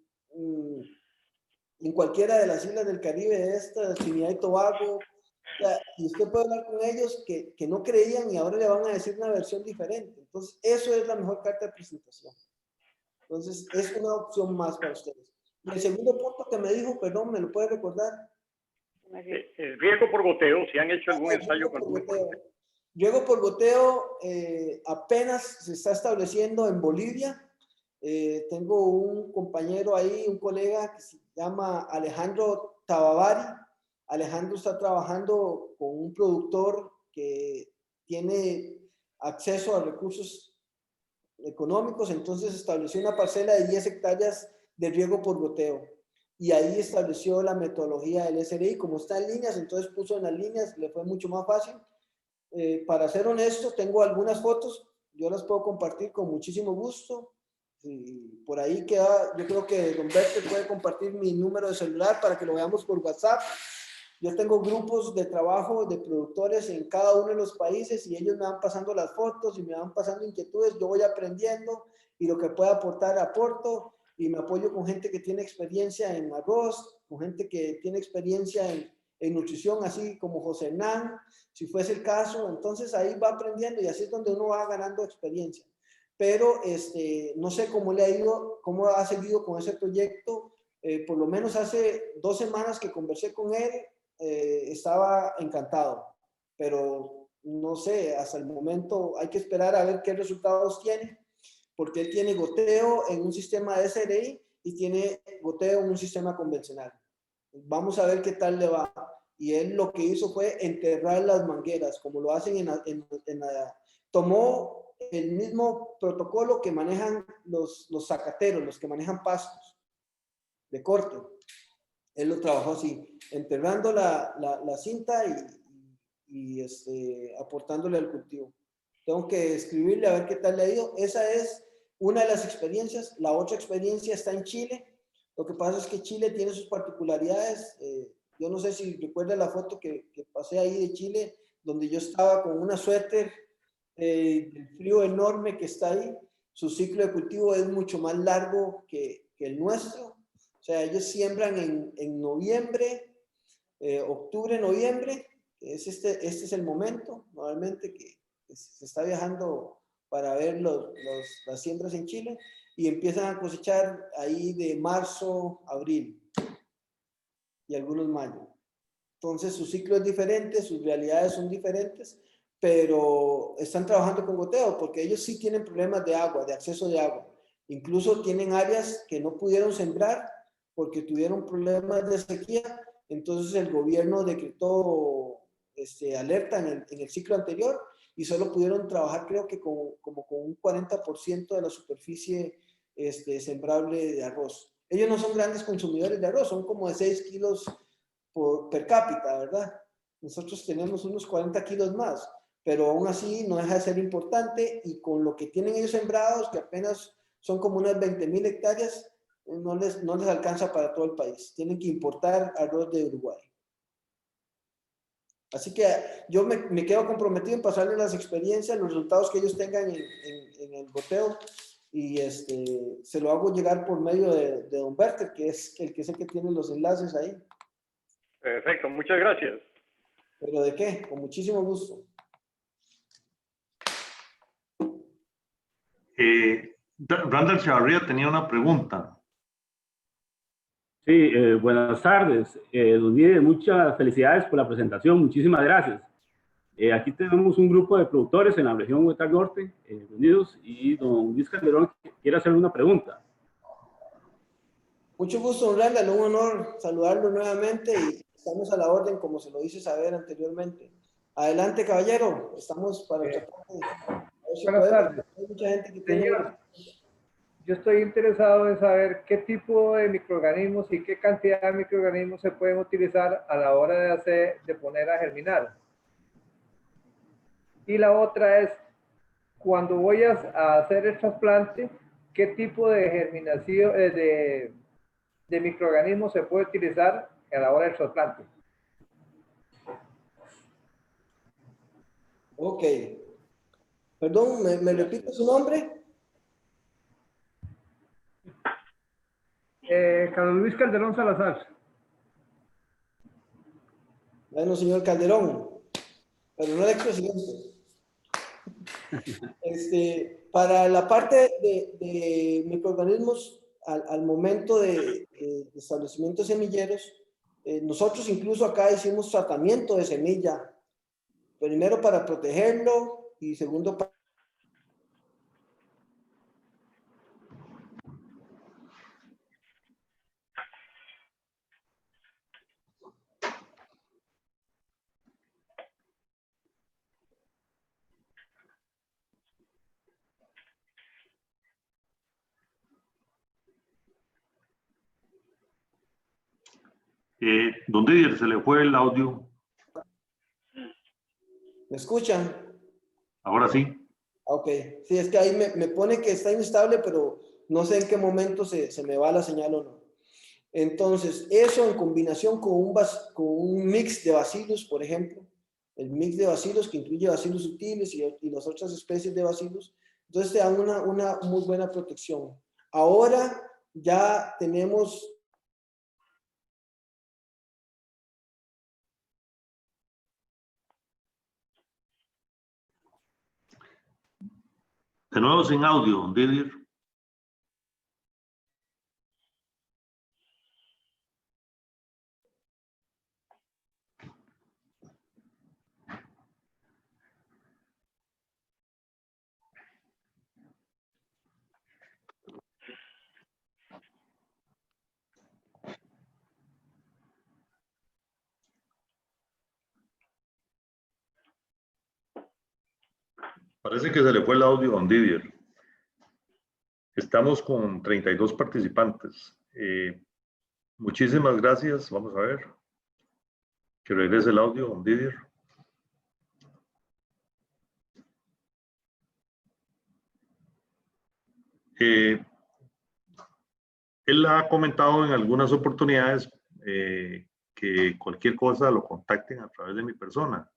cualquiera de las islas del Caribe, Trinidad y Tobago. O sea, y usted puede hablar con ellos que no creían y ahora le van a decir una versión diferente. Entonces, eso es la mejor carta de presentación. Entonces, es una opción más para ustedes. Y el segundo punto que me dijo, perdón, ¿me lo puede recordar? El riego por goteo, si han hecho algún ensayo con goteo. Riego por goteo apenas se está estableciendo en Bolivia. Tengo un compañero ahí, un colega que se llama Alejandro Tabavari. Alejandro está trabajando con un productor que tiene acceso a recursos económicos, entonces estableció una parcela de 10 hectáreas de riego por goteo. Y ahí estableció la metodología del SRI. Como está en líneas, entonces puso en las líneas, le fue mucho más fácil. Para ser honesto, tengo algunas fotos, yo las puedo compartir con muchísimo gusto. Y por ahí queda, yo creo que Don Berter puede compartir mi número de celular para que lo veamos por WhatsApp. Yo tengo grupos de trabajo de productores en cada uno de los países y ellos me van pasando las fotos y me van pasando inquietudes. Yo voy aprendiendo y lo que pueda aportar, aporto, y me apoyo con gente que tiene experiencia en arroz, con gente que tiene experiencia en nutrición, así como José Hernán, si fuese el caso. Entonces ahí va aprendiendo y así es donde uno va ganando experiencia. Pero no sé cómo le ha ido, cómo ha seguido con ese proyecto. Por lo menos hace 2 semanas que conversé con él, estaba encantado, pero no sé, hasta el momento hay que esperar a ver qué resultados tiene, porque él tiene goteo en un sistema de SRI y tiene goteo en un sistema convencional. Vamos a ver qué tal le va. Y él lo que hizo fue enterrar las mangueras, como lo hacen tomó el mismo protocolo que manejan los zacateros, los que manejan pastos de corte. Él lo trabajó así, enterrando la cinta y aportándole al cultivo. Tengo que escribirle a ver qué tal le ha ido. Esa es una de las experiencias. La otra experiencia está en Chile. Lo que pasa es que Chile tiene sus particularidades. Yo no sé si recuerda la foto que pasé ahí de Chile, donde yo estaba con una suéter del frío enorme que está ahí. Su ciclo de cultivo es mucho más largo que el nuestro. O sea, ellos siembran en noviembre, octubre, noviembre. Este es el momento, normalmente, que se está viajando para ver las siembras en Chile, y empiezan a cosechar ahí de marzo, abril y algunos mayo. Entonces, su ciclo es diferente, sus realidades son diferentes, pero están trabajando con goteo porque ellos sí tienen problemas de agua, de acceso de agua. Incluso tienen áreas que no pudieron sembrar porque tuvieron problemas de sequía. Entonces el gobierno decretó alerta en el ciclo anterior y solo pudieron trabajar, creo que como con un 40% de la superficie sembrable de arroz. Ellos no son grandes consumidores de arroz, son como de 6 kilos per cápita, ¿verdad? Nosotros tenemos unos 40 kilos más, pero aún así no deja de ser importante, y con lo que tienen ellos sembrados, que apenas son como unas 20,000 hectáreas, no les alcanza para todo el país. Tienen que importar arroz de Uruguay. Así que yo me quedo comprometido en pasarles las experiencias, los resultados que ellos tengan en el goteo, y se lo hago llegar por medio de Don Berter, que es el que tiene los enlaces ahí. Perfecto, muchas gracias. ¿Pero de qué? Con muchísimo gusto. Randall Chavarría tenía una pregunta. Sí, buenas tardes. Don Didier, muchas felicidades por la presentación. Muchísimas gracias. Aquí tenemos un grupo de productores en la región Huetar Norte, reunidos, y don Luis Calderón quiere hacerle una pregunta. Mucho gusto, don Randall, un honor saludarlo nuevamente y estamos a la orden, como se lo hice saber anteriormente. Adelante, caballero, estamos para tratar de... Buenas tardes. Hay mucha gente que tiene... Señor, yo estoy interesado en saber qué tipo de microorganismos y qué cantidad de microorganismos se pueden utilizar a la hora de poner a germinar. Y la otra es, cuando voy a hacer el trasplante, ¿qué tipo de germinación, de microorganismos se puede utilizar a la hora del trasplante? Ok. Perdón, ¿me repite su nombre? Carlos Luis Calderón Salazar. Bueno, señor Calderón, pero no el expresidente. Para la parte de microorganismos, al momento de establecimiento de semilleros, nosotros incluso acá hicimos tratamiento de semilla, primero para protegerlo y segundo para... Don Didier, se le fue el audio. ¿Me escuchan? Ahora sí. Ok, sí, es que ahí me pone que está inestable, pero no sé en qué momento se me va la señal o no. Entonces, eso en combinación con un mix de bacilos, por ejemplo, el mix de bacilos que incluye bacilos sutiles y las otras especies de bacilos, entonces te dan una muy buena protección. Ahora ya tenemos... De nuevo sin audio, don Didier. Parece que se le fue el audio a don Didier. Estamos con 32 participantes. Muchísimas gracias. Vamos a ver. Que regrese el audio, don Didier. Él ha comentado en algunas oportunidades que cualquier cosa lo contacten a través de mi persona.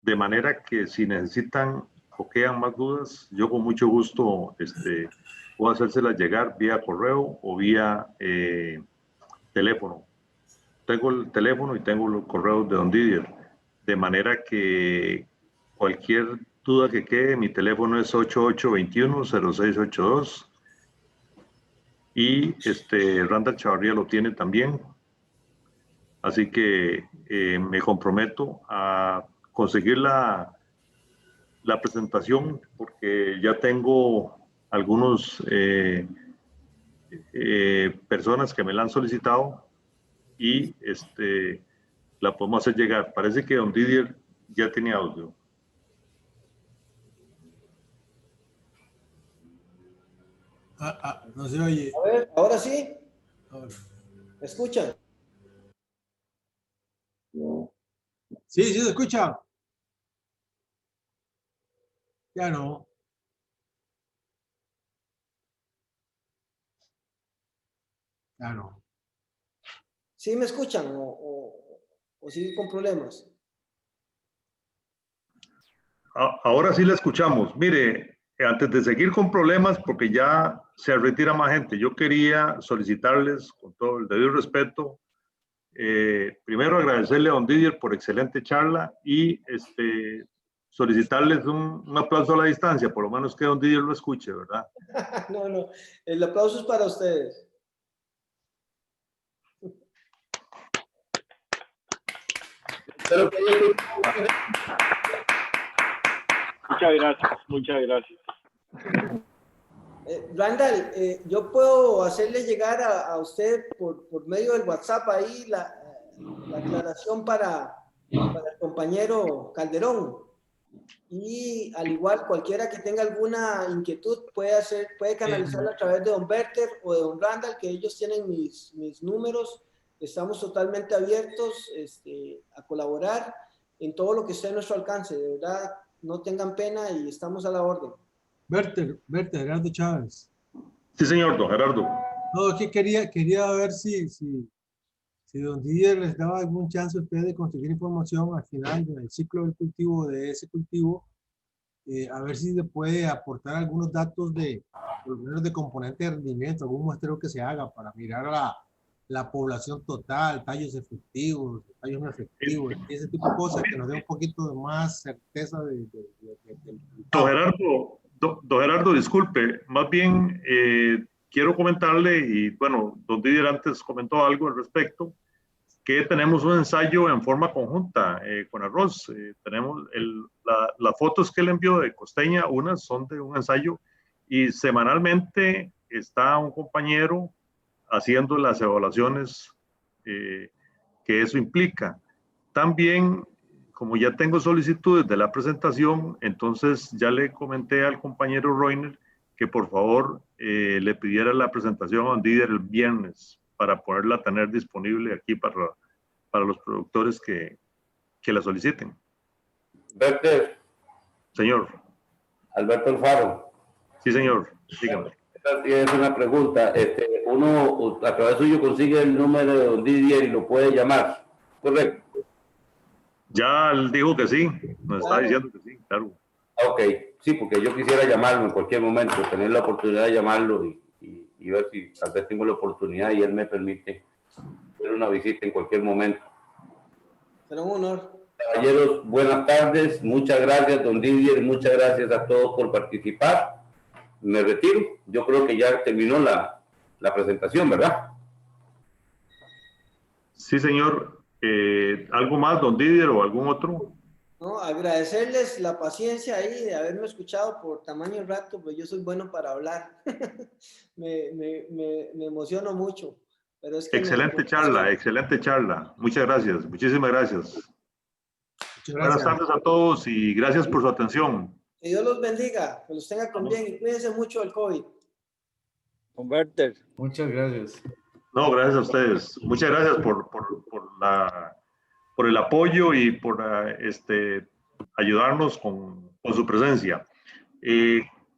De manera que si necesitan o quedan más dudas, yo con mucho gusto puedo hacérselas llegar vía correo o vía teléfono. Tengo el teléfono y tengo los correos de don Didier. De manera que cualquier duda que quede, mi teléfono es 8821-0682. Y Randall Chavarría lo tiene también. Así que me comprometo a conseguir la presentación porque ya tengo algunos personas que me la han solicitado y la podemos hacer llegar. Parece que don Didier ya tiene audio. No se oye. A ver, ahora sí. Ahora. ¿Me escuchan? Sí, sí se escucha. Ya no. Ya no. ¿Sí me escuchan o sigue con problemas? Ahora sí la escuchamos. Mire, antes de seguir con problemas, porque ya se retira más gente, yo quería solicitarles, con todo el debido respeto, Primero agradecerle a don Didier por excelente charla y solicitarles un aplauso a la distancia, por lo menos que don Didier lo escuche, ¿verdad? No, no, el aplauso es para ustedes. Muchas gracias, muchas gracias. Randall, yo puedo hacerle llegar a usted por medio del WhatsApp ahí la aclaración para el compañero Calderón. Y al igual, cualquiera que tenga alguna inquietud puede canalizarla a través de don Berter o de don Randall, que ellos tienen mis números. Estamos totalmente abiertos a colaborar en todo lo que esté a nuestro alcance. De verdad, no tengan pena y estamos a la orden. Berter, Gerardo Chávez. Sí, señor, don Gerardo. No, que quería ver si don Didier les daba algún chance a ustedes de conseguir información al final del ciclo del cultivo, de ese cultivo, a ver si se puede aportar algunos datos por lo menos de componente de rendimiento, algún muestreo que se haga para mirar a la población total, tallos efectivos, tallos no efectivos, ese tipo de cosas que nos dé un poquito de más certeza del resultado. Don Gerardo, disculpe, más bien quiero comentarle, y bueno, don Didier antes comentó algo al respecto, que tenemos un ensayo en forma conjunta con arroz. Tenemos las fotos que él envió de Costeña, unas son de un ensayo, y semanalmente está un compañero haciendo las evaluaciones que eso implica. También, como ya tengo solicitudes de la presentación, entonces ya le comenté al compañero Reiner que por favor le pidiera la presentación a don Didier el viernes para poderla tener disponible aquí para los productores que la soliciten. Berter. Señor. Alberto Alfaro. Sí, señor. Dígame. Es una pregunta. Uno a través suyo consigue el número de don Didier y lo puede llamar, ¿correcto? Ya él dijo que sí, nos está diciendo que sí, claro. Ok, sí, porque yo quisiera llamarlo en cualquier momento, tener la oportunidad de llamarlo y ver si tal vez tengo la oportunidad y él me permite hacer una visita en cualquier momento. Será un honor. Caballeros, buenas tardes, muchas gracias don Didier, muchas gracias a todos por participar. Me retiro, yo creo que ya terminó la presentación, ¿verdad? Sí, señor. ¿Algo más, don Didier, o algún otro? No, agradecerles la paciencia ahí de haberme escuchado por tamaño rato, pues yo soy bueno para hablar. me emociono mucho. Pero es que excelente charla. Muchas gracias, muchísimas gracias. Buenas tardes a todos y gracias por su atención. Que Dios los bendiga, que los tenga con bien y cuídense mucho del COVID. Berter. Muchas gracias. No, gracias a ustedes. Muchas gracias por el apoyo y por ayudarnos con su presencia.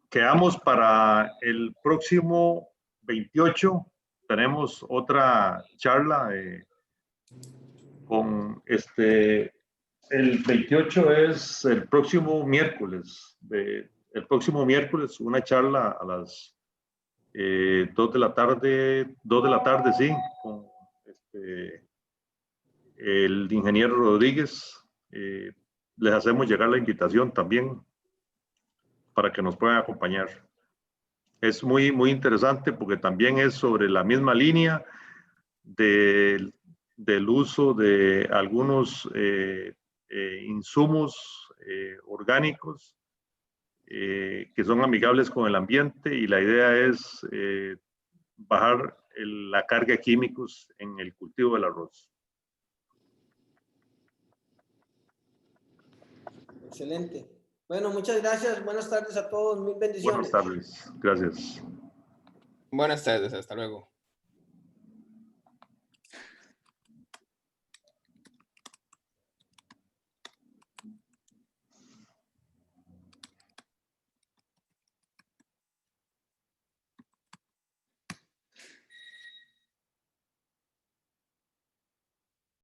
Quedamos para el próximo 28. Tenemos otra charla con el 28 es el próximo miércoles. El próximo miércoles una charla a las 2 de la tarde, sí, con el ingeniero Rodríguez. Les hacemos llegar la invitación también para que nos puedan acompañar. Es muy, muy interesante porque también es sobre la misma línea del uso de algunos insumos orgánicos que son amigables con el ambiente, y la idea es bajar la carga de químicos en el cultivo del arroz. Excelente. Bueno, muchas gracias. Buenas tardes a todos. Mil bendiciones. Buenas tardes. Gracias. Buenas tardes. Hasta luego.